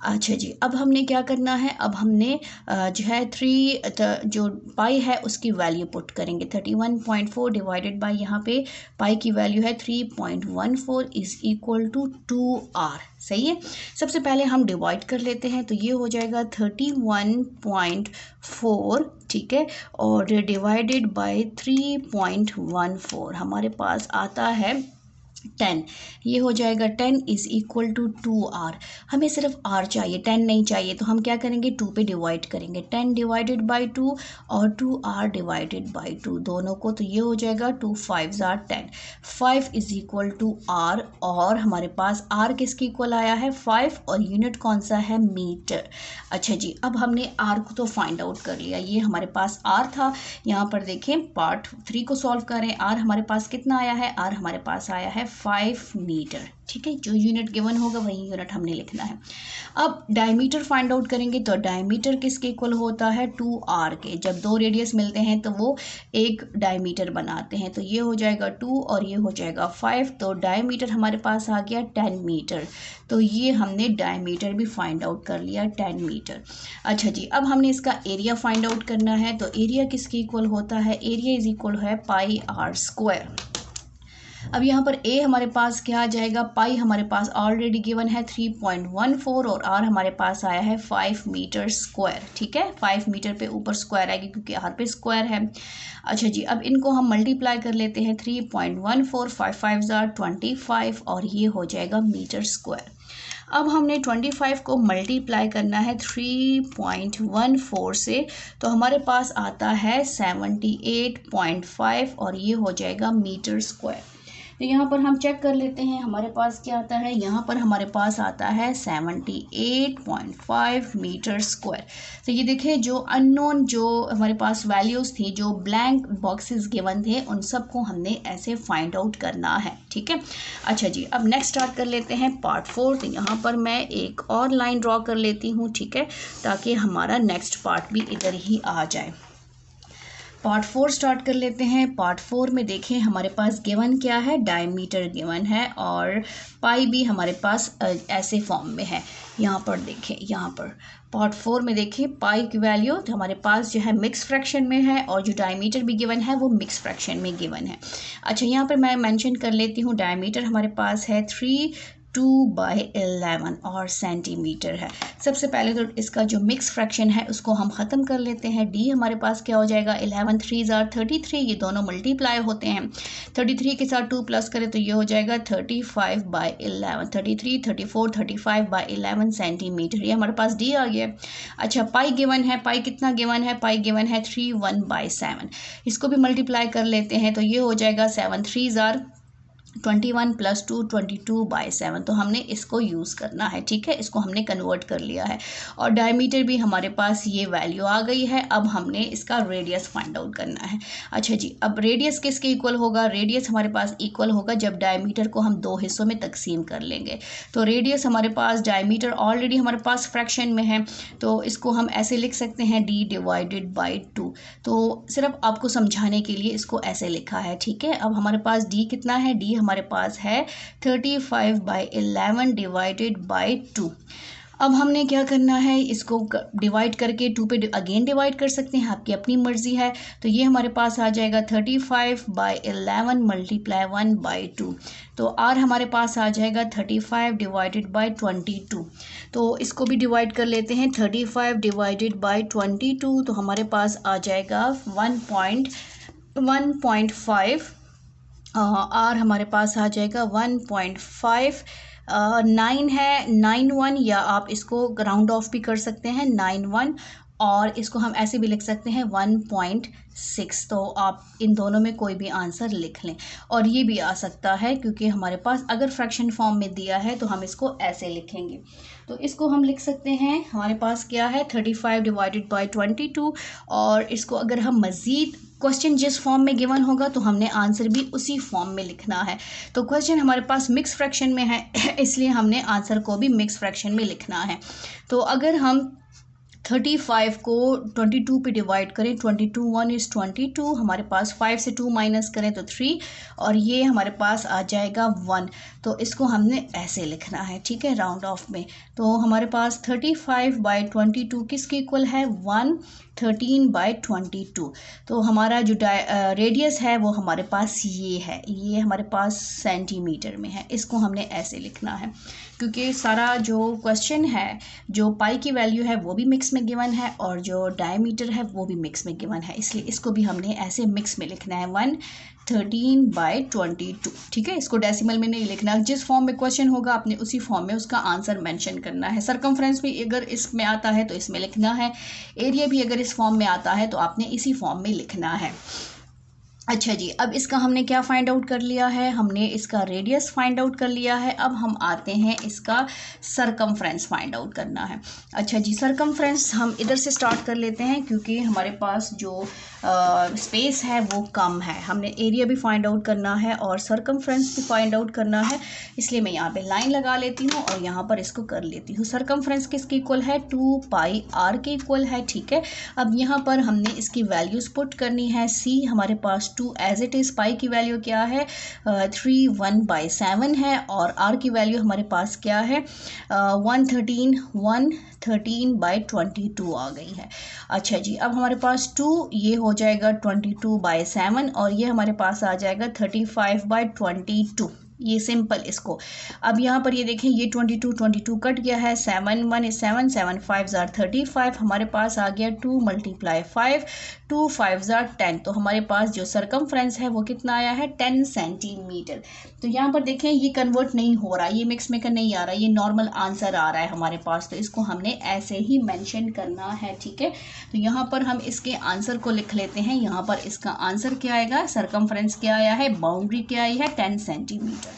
अच्छा जी, अब हमने क्या करना है? अब हमने जो है 3 जो पाई है उसकी वैल्यू पुट करेंगे। 31.4 डिवाइडेड बाय यहाँ पे पाई की वैल्यू है 3.14 इज इक्वल टू 2r। सही है। सबसे पहले हम डिवाइड कर लेते हैं तो ये हो जाएगा 31.4, ठीक है, और डिवाइडेड बाय 3.14 हमारे पास आता है 10। ये हो जाएगा 10 इज इक्वल टू 2r। हमें सिर्फ r चाहिए, 10 नहीं चाहिए, तो हम क्या करेंगे? 2 पे डिवाइड करेंगे। 10 डिवाइडेड बाई 2 और 2r डिवाइडेड बाई 2 दोनों को, तो ये हो जाएगा 2 5s are 10। 5 is equal to r और हमारे पास r किसके इक्वल आया है? 5 और यूनिट कौन सा है? मीटर। अच्छा जी, अब हमने r को तो फाइंड आउट कर लिया, ये हमारे पास r था। यहाँ पर देखें पार्ट 3 को सॉल्व करें। r हमारे पास कितना आया है? r हमारे पास आया है 5 मीटर, ठीक है, जो यूनिट गिवन होगा वही यूनिट हमने लिखना है। अब डायमीटर फाइंड आउट करेंगे तो डायमीटर किसके इक्वल होता है? 2r के। जब दो रेडियस मिलते हैं तो वो एक डायमीटर बनाते हैं, तो ये हो जाएगा 2 और ये हो जाएगा 5, तो डायमीटर हमारे पास आ गया 10 मीटर। तो ये हमने डायमीटर भी फाइंड आउट कर लिया, 10 मीटर। अच्छा जी, अब हमने इसका एरिया फाइंड आउट करना है, तो एरिया किसके इक्वल होता है? एरिया इज इक्वल है पाई आर स्क्वायर। अब यहाँ पर a हमारे पास क्या आ जाएगा? पाई हमारे पास ऑलरेडी गिवन है 3.14 और r हमारे पास आया है 5 मीटर स्क्वायर, ठीक है, 5 मीटर पे ऊपर स्क्वायर आएगी क्योंकि r पे स्क्वायर है। अच्छा जी, अब इनको हम मल्टीप्लाई कर लेते हैं। 3.14 5 5s are 25 और ये हो जाएगा मीटर स्क्वायर। अब हमने 25 को मल्टीप्लाई करना है 3.14 से, तो हमारे पास आता है 78.5 और ये हो जाएगा मीटर स्क्वायर। तो यहाँ पर हम चेक कर लेते हैं हमारे पास क्या आता है। यहाँ पर हमारे पास आता है 78.5 मीटर स्क्वायर। तो ये देखिए, जो अननोन जो हमारे पास वैल्यूज़ थी, जो ब्लैंक बॉक्सेस गिवन थे, उन सब को हमने ऐसे फाइंड आउट करना है, ठीक है। अच्छा जी, अब नेक्स्ट स्टार्ट कर लेते हैं पार्ट 4। तो यहाँ पर मैं एक और लाइन ड्रॉ कर लेती हूँ, ठीक है, ताकि हमारा नेक्स्ट पार्ट भी इधर ही आ जाए। पार्ट 4 स्टार्ट कर लेते हैं। पार्ट 4 में देखें हमारे पास गिवन क्या है? डायमीटर गिवन है और पाई भी हमारे पास ऐसे फॉर्म में है। यहाँ पर देखें, यहाँ पर पार्ट 4 में देखें पाई की वैल्यू तो हमारे पास जो है मिक्स फ्रैक्शन में है और जो डायमीटर भी गिवन है वो मिक्स फ्रैक्शन में गिवन है। अच्छा, यहाँ पर मैं मेंशन कर लेती हूँ, डायमीटर हमारे पास है 3/2/11 और सेंटीमीटर है। सबसे पहले तो इसका जो मिक्स फ्रैक्शन है उसको हम ख़त्म कर लेते हैं। डी हमारे पास क्या हो जाएगा? 11 3s are 33, ये दोनों मल्टीप्लाई होते हैं। 33 के साथ 2 प्लस करें तो ये हो जाएगा 35/11। 33 34 35/11 सेंटीमीटर, ये हमारे पास डी आ गया। अच्छा, पाई गिवन है, पाई कितना गिवन है? पाई गिवन है 31/7। इसको भी मल्टीप्लाई कर लेते हैं तो ये हो जाएगा 7 3s are 21 + 2 22/7। तो हमने इसको यूज़ करना है, ठीक है, इसको हमने कन्वर्ट कर लिया है और डायमीटर भी हमारे पास ये वैल्यू आ गई है। अब हमने इसका रेडियस फाइंड आउट करना है। अच्छा जी, अब रेडियस किसके इक्वल होगा? रेडियस हमारे पास इक्वल होगा जब डायमीटर को हम 2 हिस्सों में तकसीम कर लेंगे। तो रेडियस हमारे पास, डायमीटर ऑलरेडी हमारे पास फ्रैक्शन में है, तो इसको हम ऐसे लिख सकते हैं d/2। तो सिर्फ आपको समझाने के लिए इसको ऐसे लिखा है, ठीक है। अब हमारे पास d कितना है? d हमारे पास है 35/11 डिवाइडेड बाई 2। अब हमने क्या करना है? इसको डिवाइड करके 2 पे अगेन डिवाइड कर सकते हैं, आपकी अपनी मर्जी है। तो ये हमारे पास आ जाएगा 35/11 × 1/2। तो r हमारे पास आ जाएगा 35 डिवाइडेड बाई 22। तो इसको भी डिवाइड कर लेते हैं, 35 डिवाइडेड बाई 22, तो हमारे पास आ जाएगा 1.5। r हमारे पास आ जाएगा 1.5। 9 है, 91, या आप इसको राउंड ऑफ भी कर सकते हैं, 91 और इसको हम ऐसे भी लिख सकते हैं 1.6। तो आप इन दोनों में कोई भी आंसर लिख लें। और ये भी आ सकता है क्योंकि हमारे पास अगर फ्रैक्शन फॉर्म में दिया है तो हम इसको ऐसे लिखेंगे। तो इसको हम लिख सकते हैं, हमारे पास क्या है 35 डिवाइडेड बाई 22। और इसको अगर हम मज़ीद क्वेश्चन जिस फॉर्म में गिवन होगा तो हमने आंसर भी उसी फॉर्म में लिखना है। तो क्वेश्चन हमारे पास मिक्स फ्रैक्शन में है इसलिए हमने आंसर को भी मिक्स फ्रैक्शन में लिखना है। तो अगर हम 35 को 22 पे डिवाइड करें, 22 1 इज़ 22, हमारे पास 5 से 2 माइनस करें तो 3, और ये हमारे पास आ जाएगा 1। तो इसको हमने ऐसे लिखना है, ठीक है, राउंड ऑफ में। तो हमारे पास 35 बाई 22 किसके इक्वल है 113 बाई 22। तो हमारा जो रेडियस है वो हमारे पास ये है, ये हमारे पास सेंटीमीटर में है। इसको हमने ऐसे लिखना है क्योंकि सारा जो क्वेश्चन है, जो पाई की वैल्यू है वो भी मिक्स में गिवन है और जो डायमीटर है वो भी मिक्स में गिवन है, इसलिए इसको भी हमने ऐसे मिक्स में लिखना है 113 बाई 22। ठीक है, इसको डेसिमल में नहीं लिखना, जिस फॉर्म में क्वेश्चन होगा आपने उसी फॉर्म में उसका आंसर मेंशन करना है। सरकमफ्रेंस भी अगर इसमें आता है तो इसमें लिखना है, एरिया भी अगर इस फॉर्म में आता है तो आपने इसी फॉर्म में लिखना है। अच्छा जी, अब इसका हमने क्या फाइंड आउट कर लिया है, हमने इसका रेडियस फाइंड आउट कर लिया है। अब हम आते हैं इसका सरकमफ्रेंस फाइंड आउट करना है। अच्छा जी, सरकमफ्रेंस हम इधर से स्टार्ट कर लेते हैं क्योंकि हमारे पास जो स्पेस है वो कम है। हमने एरिया भी फाइंड आउट करना है और सरकमफ्रेंस भी फाइंड आउट करना है, इसलिए मैं यहाँ पे लाइन लगा लेती हूँ और यहाँ पर इसको कर लेती हूँ। सरकमफ्रेंस किसके इक्वल है 2 पाई r के इक्वल है, ठीक है। अब यहाँ पर हमने इसकी वैल्यूज़ पुट करनी है। c हमारे पास 2 एज इट इज़, पाई की वैल्यू क्या है 3/1/7 है और r की वैल्यू हमारे पास क्या है 113/22 आ गई है। अच्छा जी, अब हमारे पास 2 ये हो जाएगा 22/7 और ये हमारे पास आ जाएगा 35/22। ये सिंपल इसको। अब यहाँ पर ये देखें, ये 22 कट गया है, 7 1 is 7 7 5 are 35, हमारे पास आ गया 2 × 5 2 5 are 10। तो हमारे पास जो सरकमफ्रेंस है वो कितना आया है 10 सेंटीमीटर। तो यहाँ पर देखें ये कन्वर्ट नहीं हो रहा, ये मिक्स में का नहीं आ रहा, ये नॉर्मल आंसर आ रहा है हमारे पास, तो इसको हमने ऐसे ही मेंशन करना है, ठीक है। तो यहाँ पर हम इसके आंसर को लिख लेते हैं। यहाँ पर इसका आंसर क्या आएगा, सरकमफ्रेंस क्या आया है, बाउंड्री क्या आई है 10 सेंटीमीटर।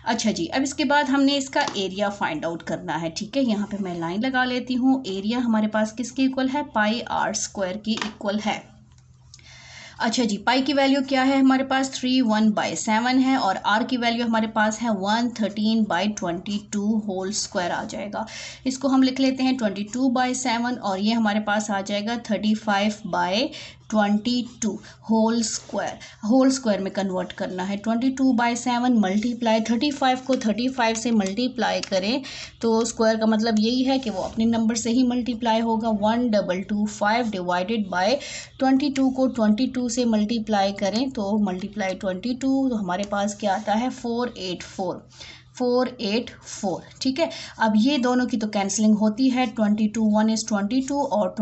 अच्छा जी, अब इसके बाद हमने इसका एरिया फाइंड आउट करना है, ठीक है। यहाँ पे मैं लाइन लगा लेती हूँ। एरिया हमारे पास किसके इक्वल है पाई r² की इक्वल है। अच्छा जी, पाई की वैल्यू क्या है हमारे पास 3/1/7 है और r की वैल्यू हमारे पास है 113/22 होल स्क्वायर आ जाएगा। इसको हम लिख लेते हैं 22/7 और ये हमारे पास आ जाएगा 35/22 होल स्क्वायर में कन्वर्ट करना है। 22/7 मल्टीप्लाई 35 को 35 से मल्टीप्लाई करें तो स्क्वायर का मतलब यही है कि वो अपने नंबर से ही मल्टीप्लाई होगा। 1225 डिवाइडेड बाय 22 को 22 से मल्टीप्लाई करें तो मल्टीप्लाई 22 तो हमारे पास क्या आता है 484, ठीक है। अब ये दोनों की तो कैंसलिंग होती है, 22 1 is 22 और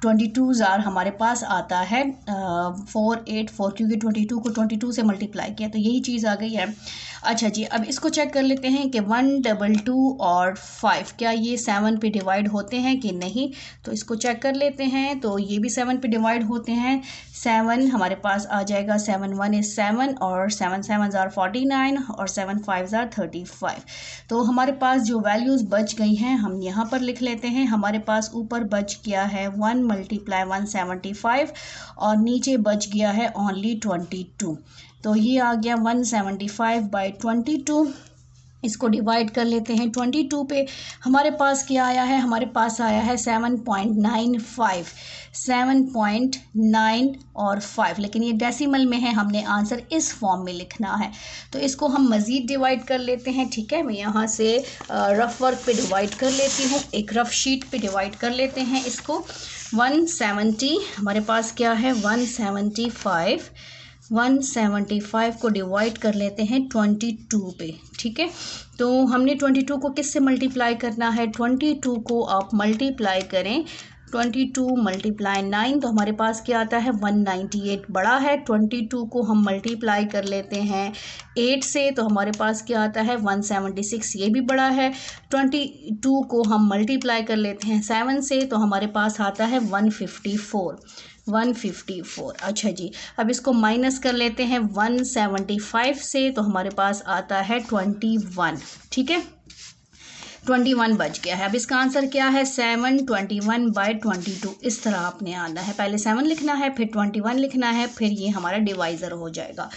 22 हमारे पास आता है 484 क्योंकि 22 को 22 से मल्टीप्लाई किया तो यही चीज़ आ गई है। अच्छा जी, अब इसको चेक कर लेते हैं कि 122 और 5 क्या ये 7 पे डिवाइड होते हैं कि नहीं, तो इसको चेक कर लेते हैं। तो ये भी 7 पे डिवाइड होते हैं। 7 हमारे पास आ जाएगा 7 1 is 7 और 7 7 are 49 और 7 5 are 35। तो हमारे पास जो वैल्यूज़ बच गई हैं हम यहाँ पर लिख लेते हैं। हमारे पास ऊपर बच गया है 1 × 175 और नीचे बच गया है ओनली 22। तो ये आ गया 175/22। इसको डिवाइड कर लेते हैं 22 पे। हमारे पास क्या आया है, हमारे पास आया है 7.95, 7.9 और 5, लेकिन ये डेसिमल में है, हमने आंसर इस फॉर्म में लिखना है। तो इसको हम मज़ीद डिवाइड कर लेते हैं, ठीक है। मैं यहाँ से रफ वर्क पे डिवाइड कर लेती हूँ, एक रफ शीट पे डिवाइड कर लेते हैं इसको। 170 हमारे पास क्या है 175 को डिवाइड कर लेते हैं 22 पे, ठीक है। तो हमने 22 को किस से मल्टीप्लाई करना है, 22 को आप मल्टीप्लाई करें 22 मल्टीप्लाई 9 तो हमारे पास क्या आता है 198 बड़ा है। 22 को हम मल्टीप्लाई कर लेते हैं 8 से तो हमारे पास क्या आता है 176, ये भी बड़ा है। 22 को हम मल्टीप्लाई कर लेते हैं 7 से तो हमारे पास आता है 154। अच्छा जी, अब इसको माइनस कर लेते हैं 175 से तो हमारे पास आता है 21। ठीक है, 21 बच गया है। अब इसका आंसर क्या है 721/22। इस तरह आपने आना है, पहले 7 लिखना है, फिर 21 लिखना है, फिर ये हमारा डिवाइज़र हो जाएगा।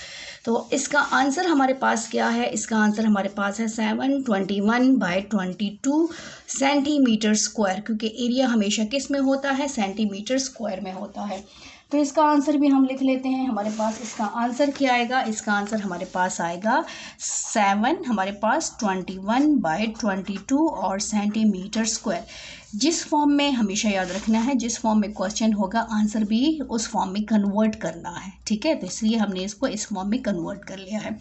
तो इसका आंसर हमारे पास क्या है, इसका आंसर हमारे पास है 721/22 सेंटीमीटर स्क्वायर, क्योंकि एरिया हमेशा किस में होता है, सेंटीमीटर स्क्वायर में होता है। तो इसका आंसर भी हम लिख लेते हैं। हमारे पास इसका आंसर क्या आएगा, इसका आंसर हमारे पास आएगा 7 हमारे पास 21/22 और सेंटीमीटर स्क्वायर। जिस फॉर्म में हमेशा याद रखना है, जिस फॉर्म में क्वेश्चन होगा आंसर भी उस फॉर्म में कन्वर्ट करना है। ठीक है, तो इसलिए हमने इसको इस फॉर्म में कन्वर्ट कर लिया है।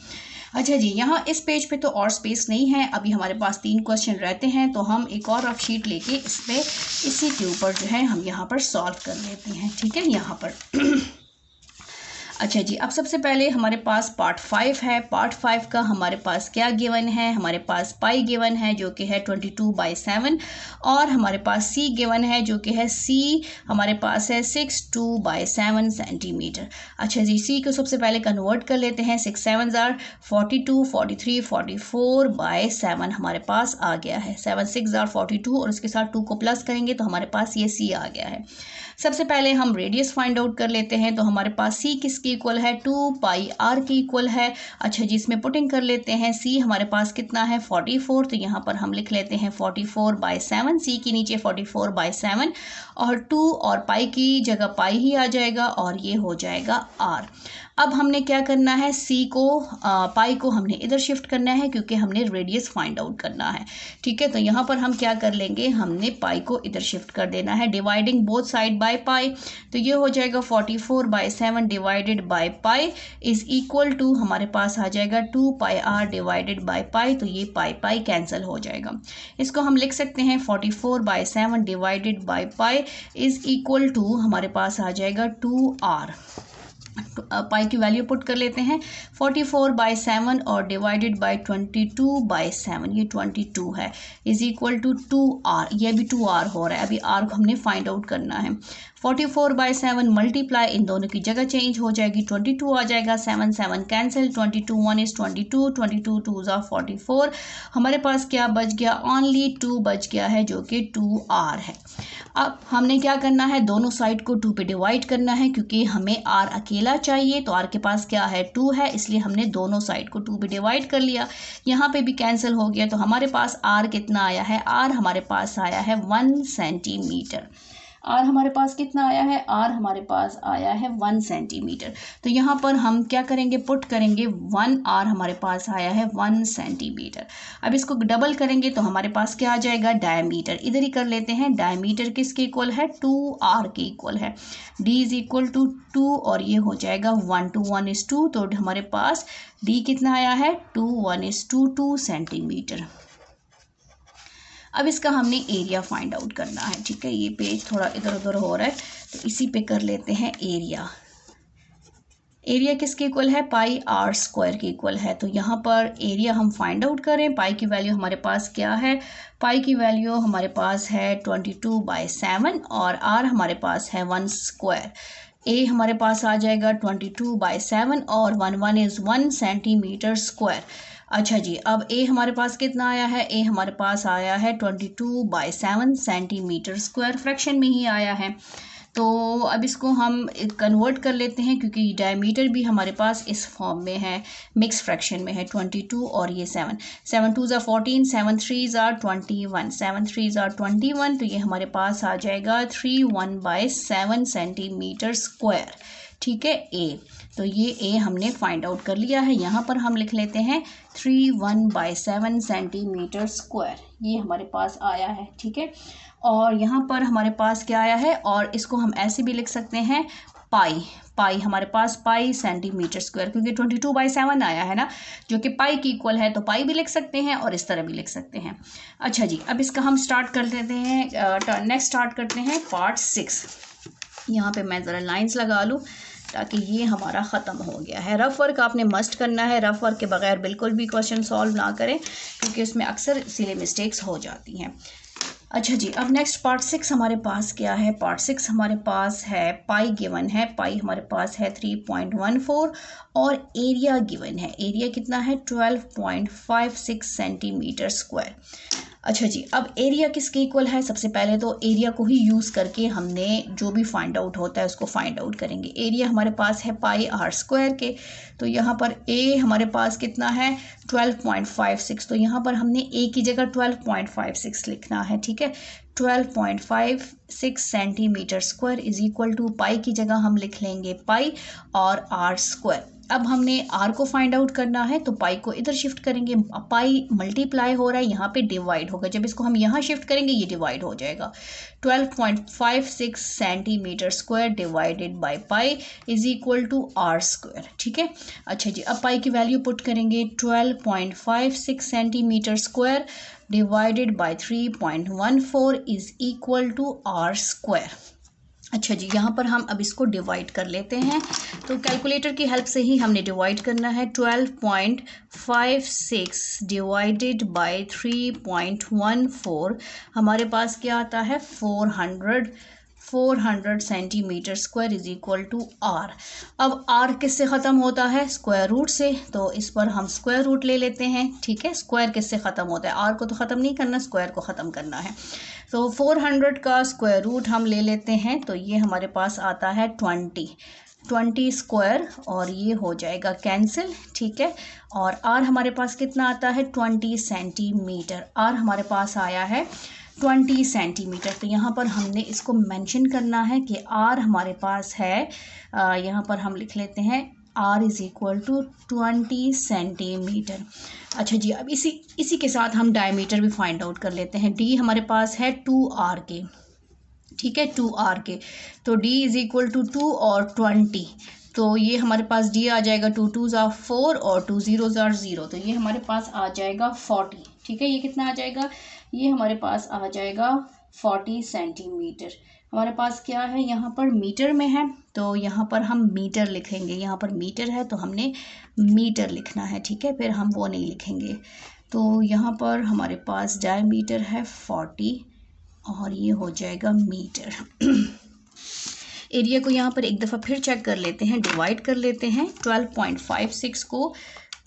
अच्छा जी, यहाँ इस पेज पे तो और स्पेस नहीं है, अभी हमारे पास 3 क्वेश्चन रहते हैं, तो हम एक और रफ शीट लेके इसमें इसी के ऊपर जो है हम यहाँ पर सॉल्व कर लेते हैं। ठीक है, यहाँ पर अच्छा जी, अब सबसे पहले हमारे पास पार्ट 5 है। पार्ट 5 का हमारे पास क्या गिवन है, हमारे पास पाई गिवन है जो कि है 22/7 और हमारे पास सी गिवन है जो कि है सी हमारे पास है 62/7 सेंटीमीटर। अच्छा जी, सी को सबसे पहले कन्वर्ट कर लेते हैं। 6 7 जार 42, 43, 44/7 हमारे पास आ गया है। 7 6 जार 42 और उसके साथ 2 को प्लस करेंगे तो हमारे पास ये सी आ गया है। सबसे पहले हम रेडियस फाइंड आउट कर लेते हैं। तो हमारे पास सी किसके इक्वल है, 2πr के इक्वल है। अच्छा जी, इसमें पुटिंग कर लेते हैं। सी हमारे पास कितना है 44, तो यहाँ पर हम लिख लेते हैं 44/7। सी के नीचे 44/7 और 2 और पाई की जगह पाई ही आ जाएगा और ये हो जाएगा r। अब हमने क्या करना है, सी को पाई को हमने इधर शिफ्ट करना है क्योंकि हमने रेडियस फाइंड आउट करना है। ठीक है, तो यहाँ पर हम क्या कर लेंगे, हमने पाई को इधर शिफ्ट कर देना है, dividing both side by pi. तो ये हो जाएगा 44/7 divided by pi is equal to हमारे पास आ जाएगा 2πr डिवाइडेड बाय पाई। तो ये पाई पाई कैंसिल हो जाएगा। इसको हम लिख सकते हैं 44/7 divided by pi is equal to हमारे पास आ जाएगा 2r। पाई की वैल्यू पुट कर लेते हैं 44/7 और डिवाइडेड बाय 22/7, ये 22 है, इज इक्वल टू 2r। ये भी 2r हो रहा है, अभी r को हमने फाइंड आउट करना है। 44/7 मल्टीप्लाई, इन दोनों की जगह चेंज हो जाएगी, 22 आ जाएगा, 7 7 कैंसिल, 22 1 इज 22, 22 2 ज़ा 44। हमारे पास क्या बच गया, ओनली 2 बच गया है जो कि 2r है। अब हमने क्या करना है, दोनों साइड को 2 पे डिवाइड करना है क्योंकि हमें r अकेला चाहिए। तो r के पास क्या है 2 है, इसलिए हमने दोनों साइड को 2 पे डिवाइड कर लिया। यहाँ पे भी कैंसिल हो गया, तो हमारे पास r कितना आया है, r हमारे पास आया है 1 सेंटीमीटर। आर हमारे पास कितना आया है, आर हमारे पास आया है 1 सेंटीमीटर। तो यहाँ पर हम क्या करेंगे, पुट करेंगे 1r हमारे पास आया है 1 सेंटीमीटर। अब इसको डबल करेंगे तो हमारे पास क्या आ जाएगा, डायमीटर। इधर ही कर लेते हैं, डायमीटर किसके इक्वल है, 2r के इक्वल है। d इज इक्वल टू 2 और ये हो जाएगा 1 2 1 इज 2। तो हमारे पास d कितना आया है 2 1 इज 2 सेंटीमीटर। अब इसका हमने एरिया फाइंड आउट करना है। ठीक है, ये पेज थोड़ा इधर उधर हो रहा है तो इसी पे कर लेते हैं एरिया। एरिया किसके इक्वल है, पाई r स्क्वायर के इक्वल है। तो यहाँ पर एरिया हम फाइंड आउट करें। पाई की वैल्यू हमारे पास क्या है, पाई की वैल्यू हमारे पास है 22/7 और r हमारे पास है 1 स्क्वायर। ए हमारे पास आ जाएगा 22/7 और 1 1 इज़ 1 सेंटीमीटर स्क्वायर। अच्छा जी, अब ए हमारे पास कितना आया है, ए हमारे पास आया है 22/7 सेंटीमीटर स्क्वायर, फ्रैक्शन में ही आया है। तो अब इसको हम कन्वर्ट कर लेते हैं क्योंकि डायमीटर भी हमारे पास इस फॉर्म में है, मिक्स फ्रैक्शन में है। 22 और ये 7 7 2 ज़ा 14, 7 3 ज़ा 21, 7 3 ज़ा 21। तो ये हमारे पास आ जाएगा 31/7 सेंटीमीटर स्क्वायर। ठीक है, ए। तो ये ए हमने फाइंड आउट कर लिया है। यहाँ पर हम लिख लेते हैं 31/7 सेंटीमीटर स्क्वायर, ये हमारे पास आया है। ठीक है, और यहाँ पर हमारे पास क्या आया है, और इसको हम ऐसे भी लिख सकते हैं पाई हमारे पास पाई सेंटीमीटर स्क्वायर, क्योंकि 22/7 आया है ना, जो कि पाई की इक्वल है, तो पाई भी लिख सकते हैं और इस तरह भी लिख सकते हैं। अच्छा जी, अब इसका हम स्टार्ट कर देते हैं। नेक्स्ट स्टार्ट करते हैं पार्ट 6। यहाँ पे मैं ज़रा लाइंस लगा लूँ ताकि ये हमारा ख़त्म हो गया है। रफ़ वर्क आपने मस्ट करना है, रफ़ वर्क के बगैर बिल्कुल भी क्वेश्चन सॉल्व ना करें, क्योंकि उसमें अक्सर इसीलिए मिस्टेक्स हो जाती हैं। अच्छा जी, अब नेक्स्ट पार्ट 6 हमारे पास क्या है। पार्ट 6 हमारे पास है पाई गिवन है, पाई हमारे पास है 3.14 और एरिया गिवन है। एरिया कितना है 12.56 सेंटीमीटर स्क्वायर। अच्छा जी, अब एरिया किसके इक्वल है। सबसे पहले तो एरिया को ही यूज़ करके हमने जो भी फाइंड आउट होता है उसको फाइंड आउट करेंगे। एरिया हमारे पास है पाई आर स्क्वायर के, तो यहाँ पर ए हमारे पास कितना है 12.56, तो यहाँ पर हमने ए की जगह 12.56 लिखना है। ठीक है, 12.56 centimetre square is equal to pi की जगह हम लिख लेंगे पाई और आर स्क्वायर। अब हमने आर को फाइंड आउट करना है, तो पाई को इधर शिफ्ट करेंगे। पाई मल्टीप्लाई हो रहा है, यहाँ पे डिवाइड होगा, जब इसको हम यहाँ शिफ्ट करेंगे ये डिवाइड हो जाएगा। 12.56 centimetre square divided by pi is equal to r square. ठीक है, अच्छा जी, अब पाई की वैल्यू पुट करेंगे। 12.56 centimetre square divided by 3.14 is equal to r square. अच्छा जी, यहाँ पर हम अब इसको डिवाइड कर लेते हैं, तो कैलकुलेटर की हेल्प से ही हमने डिवाइड करना है। 12.56 डिवाइडेड बाय 3.14 हमारे पास क्या आता है 400 centimetre square is equal to r. अब आर किससे ख़त्म होता है स्क्वायर रूट से, तो इस पर हम स्क्वायर रूट ले लेते हैं। ठीक है, स्क्वायर किससे ख़त्म होता है, आर को तो ख़त्म नहीं करना, स्क्वायर को ख़त्म करना है। तो 400 का स्क्वायर रूट हम ले लेते हैं, तो ये हमारे पास आता है 20 स्क्वायर और ये हो जाएगा कैंसिल। ठीक है, और आर हमारे पास कितना आता है 20 सेंटीमीटर। आर हमारे पास आया है 20 सेंटीमीटर, तो यहाँ पर हमने इसको मेंशन करना है कि आर हमारे पास है, यहाँ पर हम लिख लेते हैं r is equal to 20 centimetre. अच्छा जी, अब इसी के साथ हम डायमीटर भी फाइंड आउट कर लेते हैं। डी हमारे पास है 2r के, ठीक है 2r के, तो d इज़ इक्वल टू 2 और 20, तो ये हमारे पास d आ जाएगा 2 2 ज़ा 4 और 2 0 ज़ा 0, तो ये हमारे पास आ जाएगा 40। ठीक है, ये कितना आ जाएगा, ये हमारे पास आ जाएगा 40 सेंटीमीटर। हमारे पास क्या है यहाँ पर मीटर में है, तो यहाँ पर हम मीटर लिखेंगे। यहाँ पर मीटर है तो हमने मीटर लिखना है। ठीक है, फिर हम वो नहीं लिखेंगे। तो यहाँ पर हमारे पास डायमीटर है 40 और ये हो जाएगा मीटर। एरिया को यहाँ पर एक दफ़ा फिर चेक कर लेते हैं, डिवाइड कर लेते हैं। 12.56 को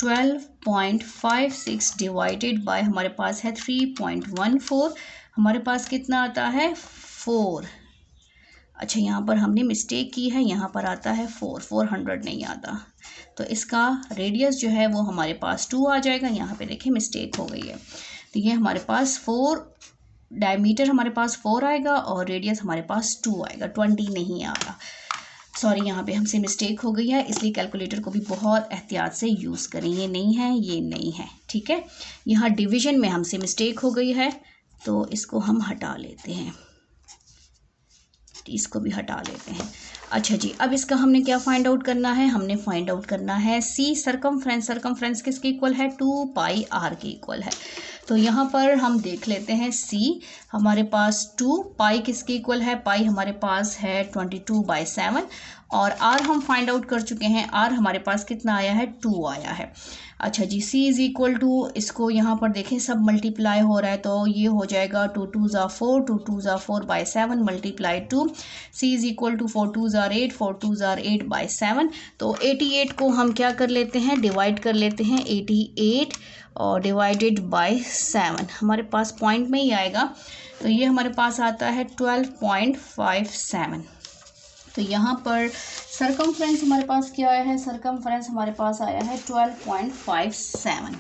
12.56 डिवाइडेड बाय हमारे पास है 3.14, हमारे पास कितना आता है 4। अच्छा, यहाँ पर हमने मिस्टेक की है, यहाँ पर आता है 400 नहीं आता, तो इसका रेडियस जो है वो हमारे पास 2 आ जाएगा। यहाँ पे देखिए मिस्टेक हो गई है, तो ये हमारे पास 4, डायमीटर हमारे पास 4 आएगा और रेडियस हमारे पास 2 आएगा, 20 नहीं आएगा। सॉरी, यहाँ पे हमसे मिस्टेक हो गई है, इसलिए कैलकुलेटर को भी बहुत एहतियात से यूज़ करें। ये नहीं है, ये नहीं है। ठीक है, यहाँ डिवीज़न में हमसे मिस्टेक हो गई है, तो इसको हम हटा लेते हैं, इसको भी हटा लेते हैं। अच्छा जी, अब इसका हमने क्या फाइंड आउट करना है, हमने फाइंड आउट करना है सी सरकमफ्रेंस। सरकमफ्रेंस किसके इक्वल है 2 पाई आर के इक्वल है, तो यहाँ पर हम देख लेते हैं सी हमारे पास 2, पाई किसके इक्वल है, पाई हमारे पास है 22/7 और आर हम फाइंड आउट कर चुके हैं। आर हमारे पास कितना आया है 2 आया है। अच्छा जी, सी इज़ इक्वल टू, इसको यहाँ पर देखें सब मल्टीप्लाई हो रहा है, तो ये हो जाएगा 2 2 ज़ा 4, 2 2 ज़ा 4/7 multiply 2, c is equal to 4 2 ज़ा 8, 4 2 ज़ा 8/7। तो 88 को हम क्या कर लेते हैं, डिवाइड कर लेते हैं। 88 और डिवाइडेड बाय 7 हमारे पास पॉइंट में ही आएगा, तो ये हमारे पास आता है 12.57। तो यहाँ पर सरकमफ्रेंस हमारे पास क्या आया है, सरकमफ्रेंस हमारे पास आया है 12.57।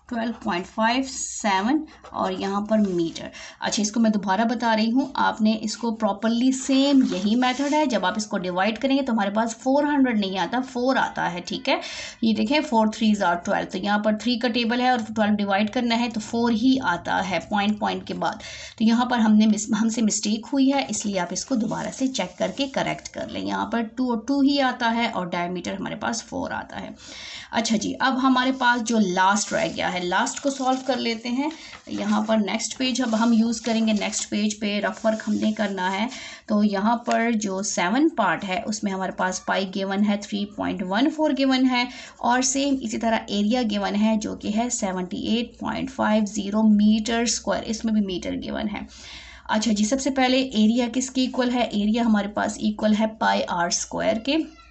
12.57 और यहाँ पर मीटर। अच्छा, इसको मैं दोबारा बता रही हूँ, आपने इसको प्रॉपरली सेम यही मेथड है, जब आप इसको डिवाइड करेंगे तो हमारे पास 400 नहीं आता, 4 आता है। ठीक है, ये देखें 4 3 are 12, तो यहाँ पर 3 का टेबल है और 12 डिवाइड करना है तो 4 ही आता है पॉइंट के बाद। तो यहाँ पर हमसे मिस्टेक हुई है, इसलिए आप इसको दोबारा से चेक करके करेक्ट कर लें। यहाँ पर 2 ही आता है और डायमीटर हमारे पास 4 आता है। अच्छा जी, अब हमारे पास जो लास्ट रह गया है, लास्ट को सॉल्व कर लेते हैं। यहाँ पर नेक्स्ट पेज अब हम यूज़ करेंगे, नेक्स्ट पेज पे रफ वर्क हमने करना है। तो यहाँ पर जो 7 पार्ट है उसमें हमारे पास पाई गिवन है 3.14 गिवन है और सेम इसी तरह एरिया गिवन है जो कि है 78.50 मीटर स्क्वायर, इसमें भी मीटर गिवन है। अच्छा जी, सबसे पहले एरिया किसके इक्वल है? एरिया हमारे पास इक्वल है पाई आर स्क्वायर के।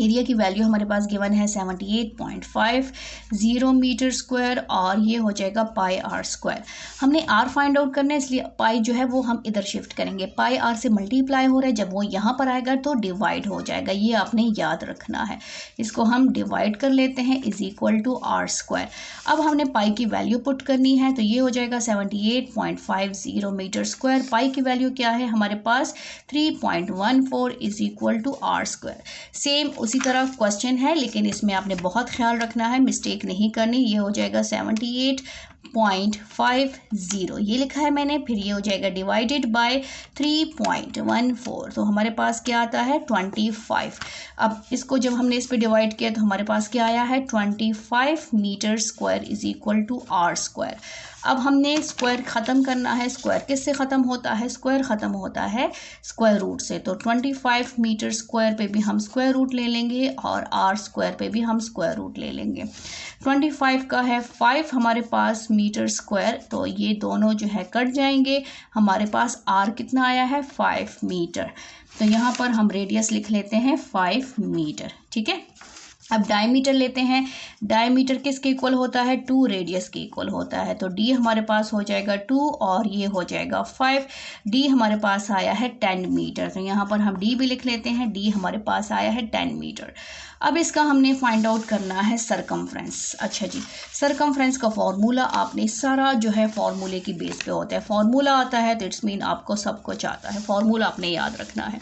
एरिया की वैल्यू हमारे पास गिवन है 78.50 मीटर स्क्वायर और ये हो जाएगा पाई आर स्क्वायर। हमने आर फाइंड आउट करना है, इसलिए पाई जो है वो हम इधर शिफ्ट करेंगे। पाई आर से मल्टीप्लाई हो रहा है, जब वो यहाँ पर आएगा तो डिवाइड हो जाएगा, ये आपने याद रखना है। इसको हम डिवाइड कर लेते हैं, is equal to r square. अब हमने पाई की वैल्यू पुट करनी है, तो ये हो जाएगा 78.50 मीटर स्क्वायर। पाई की वैल्यू क्या है हमारे पास? 3.14 is equal to r square. Same उसी तरह क्वेश्चन है, लेकिन इसमें आपने बहुत ख्याल रखना है, मिस्टेक नहीं करनी। ये हो जाएगा 78.50 ये लिखा है मैंने, फिर ये हो जाएगा डिवाइडेड बाय 3.14, तो हमारे पास क्या आता है 25। अब इसको जब हमने इस पे डिवाइड किया तो हमारे पास क्या आया है 25 metre square is equal to r square. अब हमने स्क्वायर ख़त्म करना है। स्क्वायर किससे ख़त्म होता है? स्क्वायर ख़त्म होता है स्क्वायर रूट से। तो 25 मीटर स्क्वायर पे भी हम स्क्वायर रूट ले लेंगे और आर स्क्वायर पे भी हम स्क्वायर रूट ले लेंगे। 25 का है 5 हमारे पास मीटर स्क्वायर, तो ये दोनों जो है कट जाएंगे। हमारे पास आर कितना आया है 5 मीटर, तो यहाँ पर हम रेडियस लिख लेते हैं 5 मीटर। ठीक है, अब डायमीटर लेते हैं। डायमीटर किसके इक्वल होता है? 2 रेडियस के इक्वल होता है, तो डी हमारे पास हो जाएगा 2 और ये हो जाएगा 5। डी हमारे पास आया है 10 मीटर, तो यहाँ पर हम डी भी लिख लेते हैं। डी हमारे पास आया है 10 मीटर। अब इसका हमने फाइंड आउट करना है सरकमफ्रेंस। अच्छा जी, सरकमफ्रेंस का फॉर्मूला आपने सारा जो है फॉर्मूले की बेस पे होता है। फॉर्मूला आता है तो इट्स मीन आपको सब कुछ आता है, फॉर्मूला आपने याद रखना है।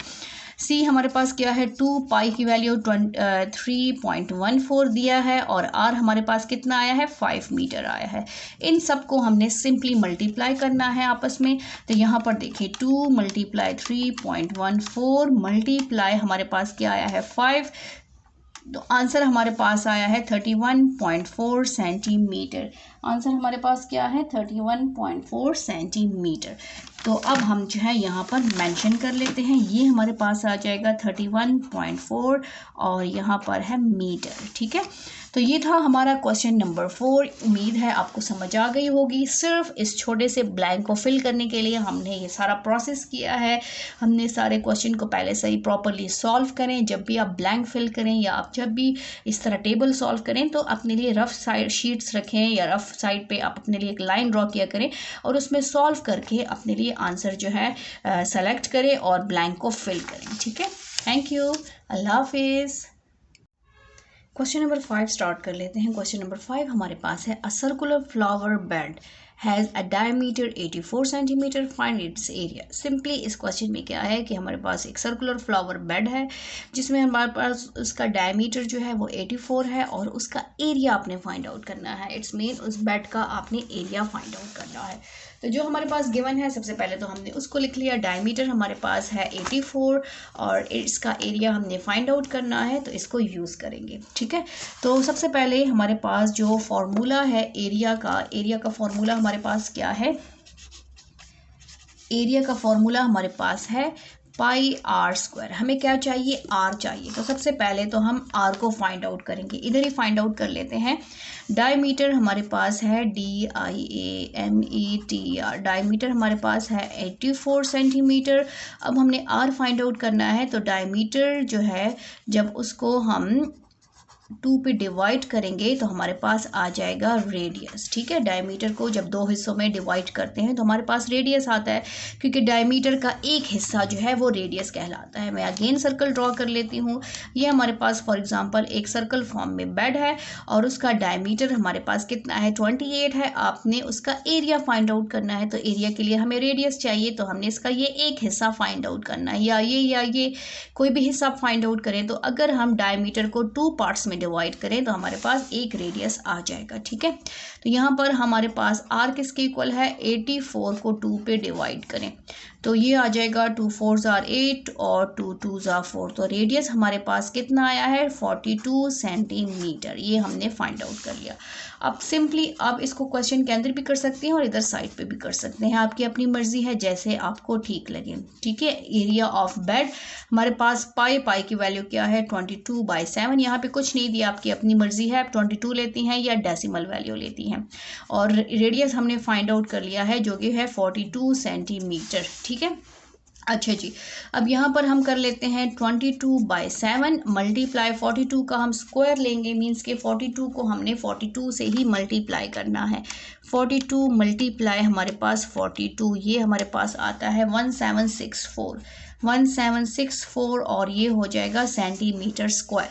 सी हमारे पास क्या है 2 पाई की वैल्यू 3.14 दिया है और आर हमारे पास कितना आया है 5 मीटर आया है। इन सब को हमने सिंपली मल्टीप्लाई करना है आपस में। तो यहाँ पर देखिए 2 मल्टीप्लाई 3.14 मल्टीप्लाई हमारे पास क्या आया है 5, तो आंसर हमारे पास आया है 31.4 सेंटीमीटर। आंसर हमारे पास क्या है 31.4 सेंटीमीटर। तो अब हम जो है यहाँ पर मेंशन कर लेते हैं, ये हमारे पास आ जाएगा 31.4 और यहाँ पर है मीटर। ठीक है, तो ये था हमारा क्वेश्चन नंबर 4। उम्मीद है आपको समझ आ गई होगी। सिर्फ इस छोटे से ब्लैंक को फिल करने के लिए हमने ये सारा प्रोसेस किया है। हमने सारे क्वेश्चन को पहले से ही प्रॉपरली सॉल्व करें। जब भी आप ब्लैंक फिल करें या आप जब भी इस तरह टेबल सॉल्व करें तो अपने लिए रफ साइड शीट्स रखें या रफ साइड पे आप अपने लिए एक लाइन ड्रॉ किया करें और उसमें सॉल्व करके अपने लिए आंसर जो है सेलेक्ट करें और ब्लैंक को फिल करें। ठीक है, थैंक यू, अल्लाह हाफिज़। क्वेश्चन नंबर 5 स्टार्ट कर लेते हैं। क्वेश्चन नंबर 5 हमारे पास है a circular flower bed has a diameter 84 centimetre, find its area. Simply इस क्वेश्चन में क्या है कि हमारे पास एक सर्कुलर फ्लावर बेड है जिसमें हमारे पास उसका डायमीटर जो है वो 84 है और उसका एरिया आपने फाइंड आउट करना है। इट्स मीन उस बेड का आपने एरिया फाइंड आउट करना है। तो जो हमारे पास गिवन है सबसे पहले तो हमने उसको लिख लिया। डायमीटर हमारे पास है 84 और इसका एरिया हमने फाइंड आउट करना है, तो इसको यूज़ करेंगे। ठीक है, तो सबसे पहले हमारे पास जो फॉर्मूला है एरिया का फॉर्मूला हमारे पास क्या है? एरिया का फॉर्मूला हमारे पास है पाई आर स्क्वायर। हमें क्या चाहिए? आर चाहिए। तो सबसे पहले तो हम आर को फाइंड आउट करेंगे, इधर ही फाइंड आउट कर लेते हैं। डायमीटर हमारे पास है DIAMETR, डायमीटर हमारे पास है 84 सेंटीमीटर। अब हमने आर फाइंड आउट करना है, तो डायमीटर जो है जब उसको हम 2 पे डिवाइड करेंगे तो हमारे पास आ जाएगा रेडियस। ठीक है, डायमीटर को जब 2 हिस्सों में डिवाइड करते हैं तो हमारे पास रेडियस आता है, क्योंकि डायमीटर का एक हिस्सा जो है वो रेडियस कहलाता है। मैं अगेन सर्कल ड्रॉ कर लेती हूँ। ये हमारे पास फॉर एग्जांपल एक सर्कल फॉर्म में बेड है और उसका डायमीटर हमारे पास कितना है, 28 है। आपने उसका एरिया फाइंड आउट करना है, तो एरिया के लिए हमें रेडियस चाहिए, तो हमने इसका ये एक हिस्सा फाइंड आउट करना है, या ये कोई भी हिस्सा फाइंड आउट करें। तो अगर हम डायमीटर को 2 पार्ट्स में डिवाइड करें तो हमारे पास एक रेडियस आ जाएगा। ठीक है, तो यहाँ पर हमारे पास आर किसके इक्वल है, 84 को 2 पे डिवाइड करें तो ये आ जाएगा 2 4s are 8 और 2 2s are 4। तो रेडियस हमारे पास कितना आया है, 42 सेंटीमीटर। ये हमने फाइंड आउट कर लिया। अब सिंपली आप इसको क्वेश्चन के अंदर भी कर सकते हैं और इधर साइड पे भी कर सकते हैं, आपकी अपनी मर्जी है, जैसे आपको ठीक लगे। ठीक है, एरिया ऑफ बेड हमारे पास पाई की वैल्यू क्या है, 22/7। यहाँ पे कुछ नहीं दिया, आपकी अपनी मर्जी है, आप 22 लेती हैं या डेसिमल वैल्यू लेती हैं। और रेडियस हमने फाइंड आउट कर लिया है जो कि है 42 सेंटीमीटर। ठीक है, अच्छा जी, अब यहाँ पर हम कर लेते हैं 22/7 मल्टीप्लाई 42 का हम स्क्वायर लेंगे, मीन्स के 42 को हमने 42 से ही मल्टीप्लाई करना है। 42 मल्टीप्लाई हमारे पास 42, ये हमारे पास आता है 1764 और ये हो जाएगा सेंटीमीटर स्क्वायर।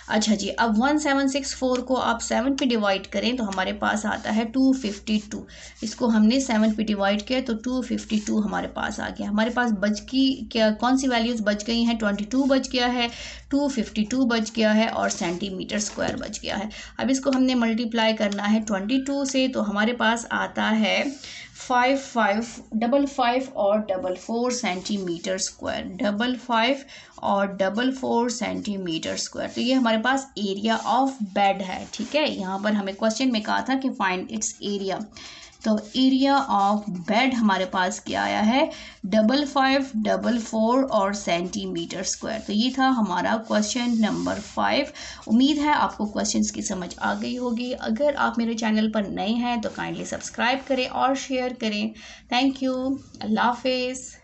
अच्छा जी, अब 1764 को आप 7 पे डिवाइड करें तो हमारे पास आता है 252। इसको हमने 7 पे डिवाइड किया तो 252 हमारे पास आ गया। हमारे पास बच की क्या, कौन सी वैल्यूज़ बच गई हैं, 22 बच गया है, 252 बच गया है और सेंटीमीटर स्क्वायर बच गया है। अब इसको हमने मल्टीप्लाई करना है 22 से, तो हमारे पास आता है 55 और 44 सेंटीमीटर स्क्वायर, 55 और 44 सेंटीमीटर स्क्वायर। तो ये हमारे पास एरिया ऑफ बेड है। ठीक है, यहाँ पर हमें क्वेश्चन में कहा था कि फाइंड इट्स एरिया, तो एरिया ऑफ बेड हमारे पास क्या आया है, 55, 44 और सेंटीमीटर स्क्वायर। तो ये था हमारा क्वेश्चन नंबर 5। उम्मीद है आपको क्वेश्चंस की समझ आ गई होगी। अगर आप मेरे चैनल पर नए हैं तो काइंडली सब्सक्राइब करें और शेयर करें। थैंक यू, अल्लाह हाफिज़।